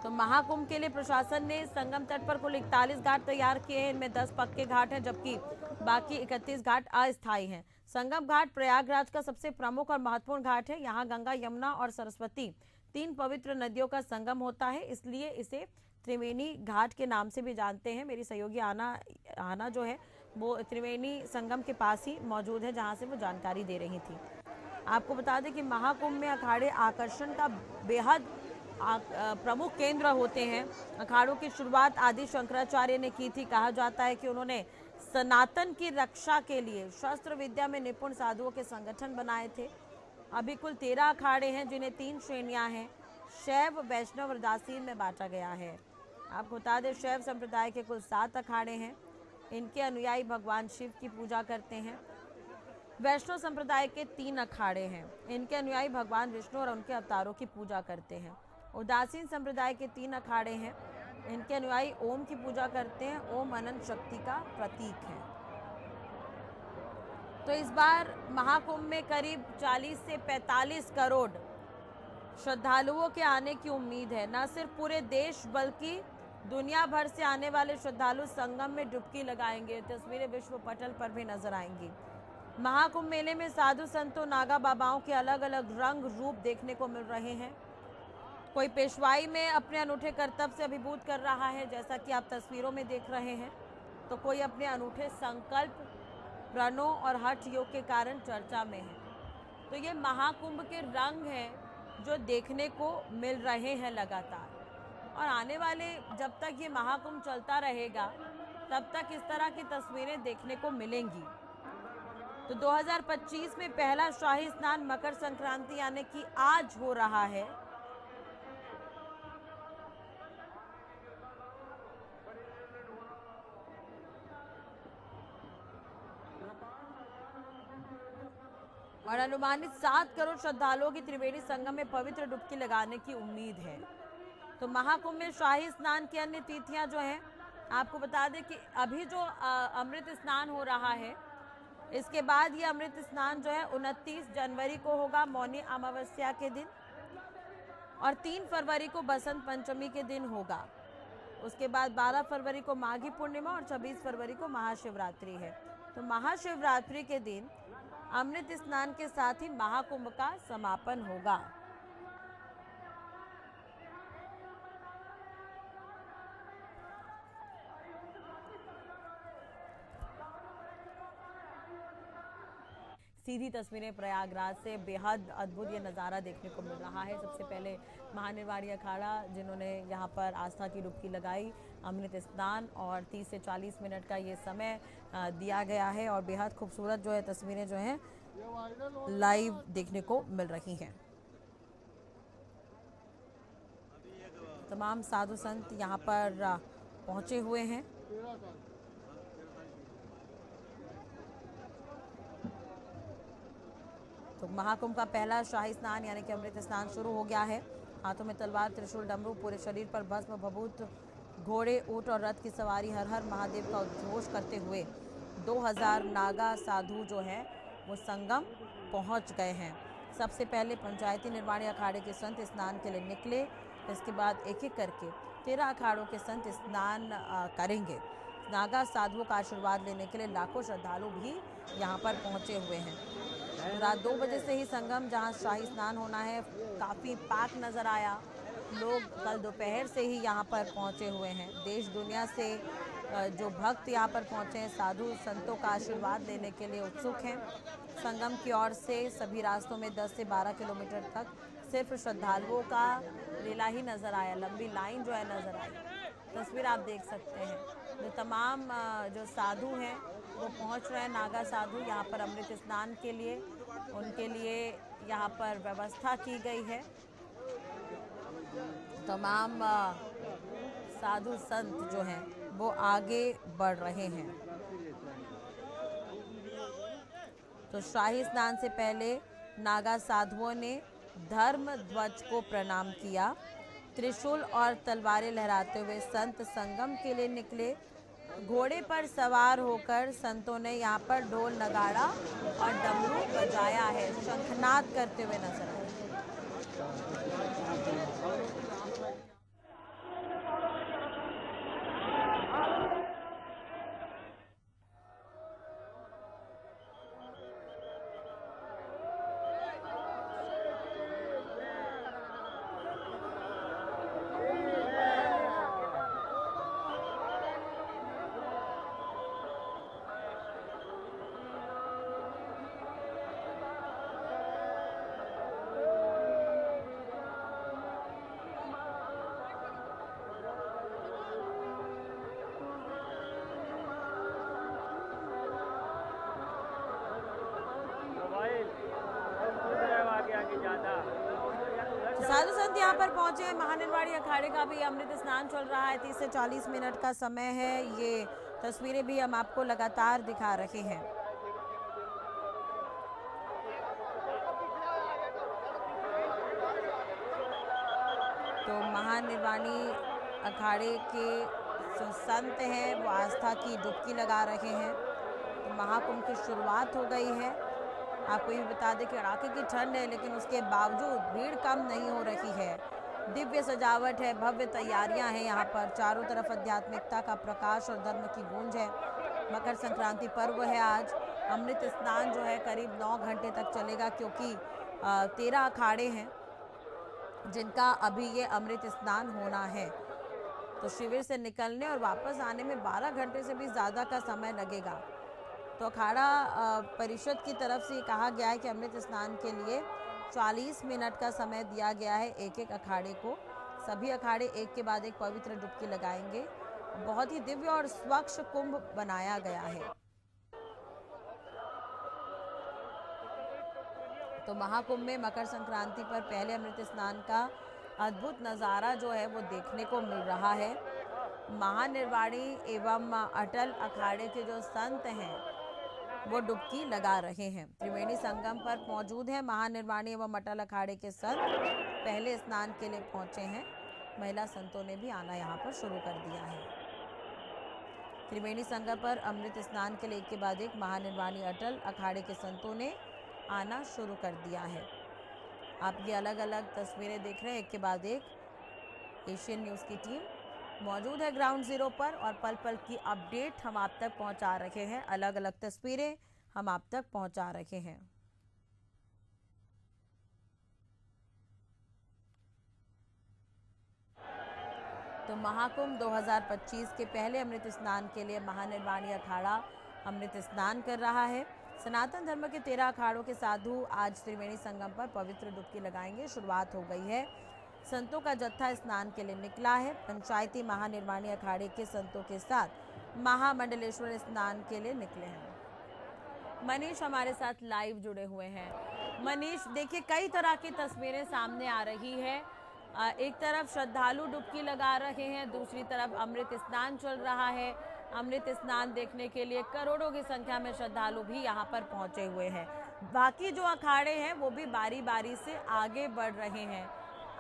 S1: तो महाकुंभ के लिए प्रशासन ने संगम तट पर कुल 41 घाट तैयार किए हैं। इनमें 10 पक्के घाट हैं जबकि बाकी 31 घाट अस्थायी हैं। संगम घाट प्रयागराज का सबसे प्रमुख और महत्वपूर्ण घाट है। यहाँ गंगा, यमुना और सरस्वती 3 पवित्र नदियों का संगम होता है, इसलिए इसे त्रिवेणी घाट के नाम से भी जानते हैं। मेरी सहयोगी आना जो है वो त्रिवेणी संगम के पास ही मौजूद है, जहां से वो जानकारी दे रही थी। आपको बता दें कि महाकुंभ में अखाड़े आकर्षण का बेहद प्रमुख केंद्र होते हैं। अखाड़ों की शुरुआत आदि शंकराचार्य ने की थी। कहा जाता है कि उन्होंने सनातन की रक्षा के लिए शस्त्र विद्या में निपुण साधुओं के संगठन बनाए थे। अभी कुल 13 अखाड़े हैं, जिन्हें 3 श्रेणियां हैं, शैव, वैष्णव और दासीन में बांटा गया है। आपको बता दें शैव संप्रदाय के कुल 7 अखाड़े हैं। इनके अनुयायी भगवान शिव की पूजा करते हैं। वैष्णव संप्रदाय के 3 अखाड़े हैं। इनके अनुयायी भगवान विष्णु और उनके अवतारों की पूजा करते हैं। उदासीन संप्रदाय के 3 अखाड़े हैं। इनके अनुयायी ओम की पूजा करते हैं। ओम अनंत शक्ति का प्रतीक है। तो इस बार महाकुंभ में करीब 40 से 45 करोड़ श्रद्धालुओं के आने की उम्मीद है। न सिर्फ पूरे देश बल्कि दुनिया भर से आने वाले श्रद्धालु संगम में डुबकी लगाएंगे। तस्वीरें विश्व पटल पर भी नजर आएंगी। महाकुंभ मेले में साधु संतों, नागा बाबाओं के अलग अलग रंग रूप देखने को मिल रहे हैं। कोई पेशवाई में अपने अनूठे कर्तव्य से अभिभूत कर रहा है, जैसा कि आप तस्वीरों में देख रहे हैं, तो कोई अपने अनूठे संकल्प, प्रणों और हठ योग के कारण चर्चा में है। तो ये महाकुंभ के रंग हैं जो देखने को मिल रहे हैं लगातार। और आने वाले जब तक ये महाकुंभ चलता रहेगा तब तक इस तरह की तस्वीरें देखने को मिलेंगी। तो 2025 में पहला शाही स्नान मकर संक्रांति यानी कि आज हो रहा है। और अनुमानित 7 करोड़ श्रद्धालुओं की त्रिवेणी संगम में पवित्र डुबकी लगाने की उम्मीद है। तो महाकुंभ में शाही स्नान की अन्य तिथियां जो हैं, आपको बता दें कि अभी जो अमृत स्नान हो रहा है, इसके बाद ये अमृत स्नान जो है 29 जनवरी को होगा, मौनी अमावस्या के दिन, और 3 फरवरी को बसंत पंचमी के दिन होगा। उसके बाद 12 फरवरी को माघी पूर्णिमा और 26 फरवरी को महाशिवरात्रि है। तो महाशिवरात्रि के दिन अमृत स्नान के साथ ही महाकुंभ का समापन होगा। सीधी तस्वीरें प्रयागराज से, बेहद अद्भुत ये नज़ारा देखने को मिल रहा है। सबसे पहले महानिर्वाणी अखाड़ा, जिन्होंने यहाँ पर आस्था की डुबकी लगाई, अमृत स्नान, और 30 से 40 मिनट का ये समय दिया गया है। और बेहद खूबसूरत जो है तस्वीरें जो हैं लाइव देखने को मिल रही हैं। तमाम साधु संत यहाँ पर पहुँचे हुए हैं। तो महाकुंभ का पहला शाही स्नान यानी कि अमृत स्नान शुरू हो गया है। हाथों में तलवार, त्रिशूल, डमरू, पूरे शरीर पर भस्म, भभूत, घोड़े, ऊंट और रथ की सवारी, हर हर महादेव का उद्घोष करते हुए 2000 नागा साधु जो हैं वो संगम पहुंच गए हैं। सबसे पहले पंचायती निर्वाणी अखाड़े के संत स्नान के लिए निकले। इसके बाद एक एक करके 13 अखाड़ों के संत स्नान करेंगे। नागा साधुओं का आशीर्वाद लेने के लिए लाखों श्रद्धालु भी यहाँ पर पहुँचे हुए हैं। रात 2 बजे से ही संगम, जहां शाही स्नान होना है, काफ़ी पैक नज़र आया। लोग कल दोपहर से ही यहां पर पहुंचे हुए हैं। देश दुनिया से जो भक्त यहां पर पहुंचे हैं, साधु संतों का आशीर्वाद लेने के लिए उत्सुक हैं। संगम की ओर से सभी रास्तों में 10 से 12 किलोमीटर तक सिर्फ श्रद्धालुओं का लीला ही नज़र आया। लंबी लाइन जो है नज़र आई। तस्वीर आप देख सकते हैं। जो तमाम जो साधु हैं वो पहुंच रहे हैं, नागा साधु, यहाँ पर अमृत स्नान के लिए। उनके लिए यहाँ पर व्यवस्था की गई है। तमाम साधु संत जो हैं वो आगे बढ़ रहे हैं। तो शाही स्नान से पहले नागा साधुओं ने धर्म ध्वज को प्रणाम किया। त्रिशूल और तलवारें लहराते हुए संत संगम के लिए निकले। घोड़े पर सवार होकर संतों ने यहाँ पर ढोल, नगाड़ा और डमरू बजाया है, शंखनाद करते हुए नजर आए। साधु संत यहाँ पर पहुंचे हैं। महानिर्वाणी अखाड़े का भी अमृत स्नान चल रहा है। 30 से 40 मिनट का समय है। ये तस्वीरें भी हम आपको लगातार दिखा रहे हैं। तो महानिर्वाणी अखाड़े के जो संत हैं वो आस्था की डुबकी लगा रहे हैं। तो महाकुंभ की शुरुआत हो गई है। आपको ये बता दें कि कड़ाके की ठंड है, लेकिन उसके बावजूद भीड़ कम नहीं हो रही है। दिव्य सजावट है, भव्य तैयारियां हैं यहाँ पर। चारों तरफ आध्यात्मिकता का प्रकाश और धर्म की गूंज है। मकर संक्रांति पर्व है आज। अमृत स्नान जो है करीब 9 घंटे तक चलेगा, क्योंकि 13 अखाड़े हैं जिनका अभी ये अमृत स्नान होना है। तो शिविर से निकलने और वापस आने में 12 घंटे से भी ज़्यादा का समय लगेगा। तो अखाड़ा परिषद की तरफ से कहा गया है कि अमृत स्नान के लिए 40 मिनट का समय दिया गया है एक एक अखाड़े को। सभी अखाड़े एक के बाद एक पवित्र डुबकी लगाएंगे। बहुत ही दिव्य और स्वच्छ कुंभ बनाया गया है। तो महाकुंभ में मकर संक्रांति पर पहले अमृत स्नान का अद्भुत नज़ारा जो है वो देखने को मिल रहा है। महानिर्वाणी एवं अटल अखाड़े के जो संत हैं वो डुबकी लगा रहे हैं। त्रिवेणी संगम पर मौजूद है महानिर्वाणी एवं अटल अखाड़े के संत। पहले स्नान के लिए पहुंचे हैं। महिला संतों ने भी आना यहाँ पर शुरू कर दिया है। त्रिवेणी संगम पर अमृत स्नान के लिए एक के बाद एक महानिर्वाणी अटल अखाड़े के संतों ने आना शुरू कर दिया है। आप ये अलग अलग तस्वीरें देख रहे हैं। एक के बाद एक एशियन न्यूज़ की टीम मौजूद है ग्राउंड जीरो पर और पल पल की अपडेट हम आप तक पहुंचा रहे हैं। अलग अलग तस्वीरें हम आप तक पहुंचा रहे हैं। तो महाकुंभ 2025 के पहले अमृत स्नान के लिए महानिर्वाणी अखाड़ा अमृत स्नान कर रहा है। सनातन धर्म के 13 अखाड़ों के साधु आज त्रिवेणी संगम पर पवित्र डुबकी लगाएंगे। शुरुआत हो गई है। संतों का जत्था स्नान के लिए निकला है। पंचायती महानिर्वाणी अखाड़े के संतों के साथ महामंडलेश्वर स्नान के लिए निकले हैं। मनीष हमारे साथ लाइव जुड़े हुए हैं। मनीष, देखिए कई तरह की तस्वीरें सामने आ रही है। एक तरफ श्रद्धालु डुबकी लगा रहे हैं, दूसरी तरफ अमृत स्नान चल रहा है। अमृत स्नान देखने के लिए करोड़ों की संख्या में श्रद्धालु भी यहाँ पर पहुँचे हुए हैं। बाकी जो अखाड़े हैं वो भी बारी बारी से आगे बढ़ रहे हैं।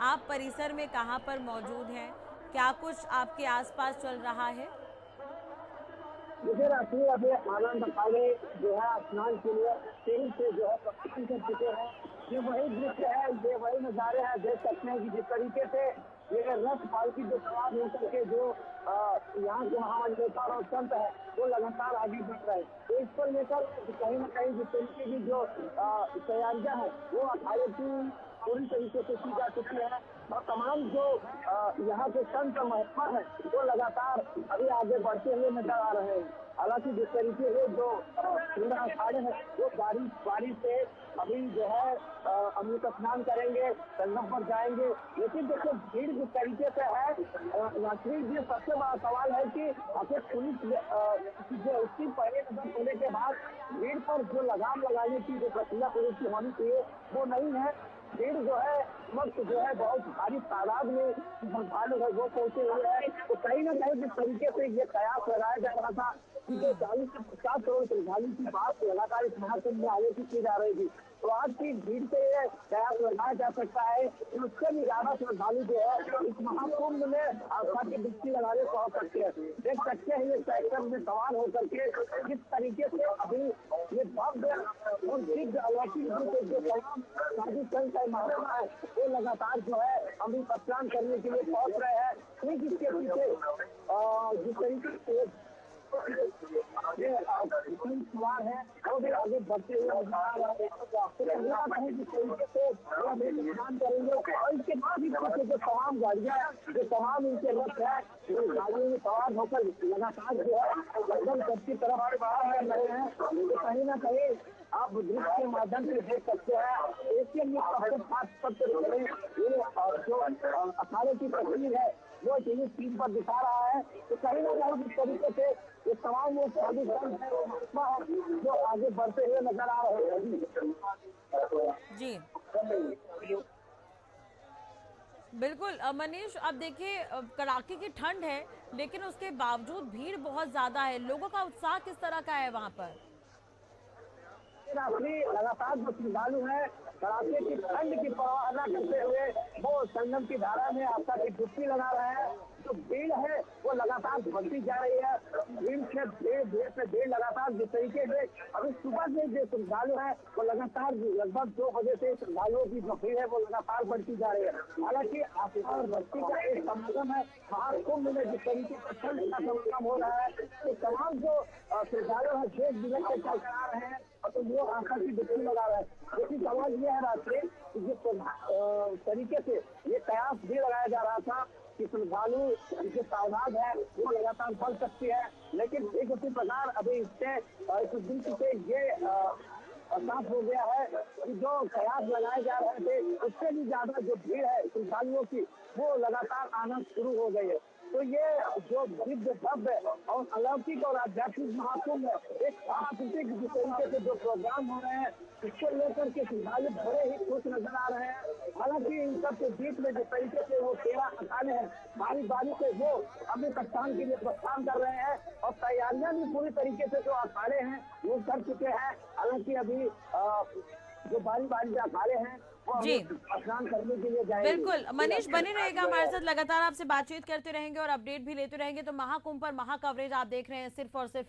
S1: आप परिसर में कहाँ पर मौजूद हैं? क्या कुछ आपके आसपास चल रहा है?
S3: मुझे रात्रि अभी आनंद अखाड़े जो है स्नान के लिए तेल से जो है प्रस्थान कर चुके हैं। ये वही दृश्य है, ये वही नज़ारे हैं। देख सकते हैं कि जिस तरीके से ये रथ पालकी जो सवार होकर के जो यहाँ के महामंडलेश्वर और संत है वो लगातार आगे बढ़ रहे हैं। तो इस पर लेकर कहीं ना कहीं जिस तरीके की जो तैयारियां हैं वो अखाड़े की पूरी तरीके से की जा चुकी है और तमाम जो यहाँ के संत महात्मा है वो लगातार अभी आगे बढ़ते हुए नजर आ रहे हैं। हालांकि जिस तरीके से जो 13 अखाड़े हैं वो बारिश से अभी जो है अमृत स्नान करेंगे, संगम पर जाएंगे। लेकिन देखो भीड़ जिस तरीके से है, ये सबसे बड़ा सवाल है कि आखिर पुलिस जो उसकी पहले नजर होने के बाद भीड़ पर जो लगाम लगाने की जो प्रक्रिया पुलिस की होनी चाहिए वो नहीं है। भीड़ जो है वक्त जो है बहुत भारी तादाद में श्रद्धालु है वो पहुंचे हुए हैं। तो कहीं ना कहीं जिस तरीके से ये कयास लगाया जा रहा था कि जो 40 से 50 करोड़ श्रद्धालु की बात लगातार इस महाकुंभ में आयोजित की जा रही थी, तो आज की भीड़ से ये कयास लगाया जा सकता है कि उससे भी ज्यादा श्रद्धालु जो है इस महाकुंभ में आस्था की डुबकी लगाने पहुंच सकते हैं। देख सकते हैं ये ट्रैक्टर में सवार होकर के किस तरीके से अभी ये भव्य और दिव्य अलौकिक जो तमाम साधु संत है महात्मा है वो लगातार जो है अमृत स्नान करने के लिए पहुंच रहे हैं। ठीक इसके पीछे जिस तरीके से ये सवार है वो भी आगे बढ़ते हुए नजर आ रहे हैं। जिस तरीके से स्नान करेंगे और इसके बाद भी जो तमाम गाड़ियां जो तमाम इनके रथ है गाड़ियों में सवार होकर लगातार जो है लगन की तरफ कर रहे हैं। कहीं ना कहीं आप दृश्य के माध्यम से देख सकते हैं एशियन में सबसे खास सबसे जो अखाड़े की तस्वीर है वो टीवी स्क्रीन पर दिखा रहा है। तो कहीं ना कहीं जिस तरीके से ये तमाम वो साधु संत है वो महात्मा है जो आगे बढ़ते हुए नजर आ रहे हैं।
S1: जी बिल्कुल मनीष, अब देखिए कड़ाके की ठंड है, लेकिन उसके बावजूद भीड़ बहुत ज्यादा है। लोगों का उत्साह किस तरह का है वहां पर?
S3: रात्रि लगातार जो श्रद्धालु है कड़ाके की ठंड की परवाह न करते हुए वो संगम की धारा में आस्था की डुबकी लगा रहे हैं। जो भीड़ है वो लगातार बढ़ती जा रही है। भीड़ से भीड़ लगातार जिस तरीके से अभी सुबह से जो श्रद्धालु है वो लगातार लगभग 2 बजे से श्रद्धालुओं की जो भीड़ है वो लगातार बढ़ती जा रही है। हालांकि आस्था और भक्ति का एक समागम है महाकुंभ में जिस तरीके से ठंड का समागम हो रहा है तो तमाम जो श्रद्धालु है देश विदेश से चल कर आ रहे हैं तो वो आस्था की डुबकी लगा रहे हैं। लेकिन सवाल ये है रात्रि जिस तरीके से ये कयास भी लगाया जा रहा था कि श्रद्धालु जो तादाद है वो लगातार बढ़ सकती है, लेकिन एक उसी प्रकार अभी इससे कुछ दिन से ये साफ हो गया है कि जो कयास लगाए जा रहे थे उससे भी ज्यादा जो भीड़ है श्रद्धालुओं की वो लगातार आना शुरू हो गई है। तो ये जो दिव्य भव्य और अलौकिक और आध्यात्मिक महाकुंभ है एक सांस्कृतिक जिस तरीके से जो प्रोग्राम हो रहे हैं इसको लेकर के श्रद्धालु बड़े ही खुश नजर आ रहे हैं। हालांकि इन सब के बीच में जिस तरीके से वो तेरा अखाड़े हैं बारी बारी से वो अमृत स्थान के लिए प्रस्थान कर रहे हैं और तैयारियां भी पूरी तरीके से जो अखाड़े हैं वो कर चुके हैं। हालांकि अभी जो बारी बारी से अखाड़े हैं
S1: जी
S3: स्नान करने के लिए जाएंगे।
S1: बिल्कुल मनीष, बने रहेगा हमारे साथ, लगातार आपसे बातचीत करते रहेंगे और अपडेट भी लेते रहेंगे। तो महाकुंभ पर महा कवरेज आप देख रहे हैं सिर्फ और सिर्फ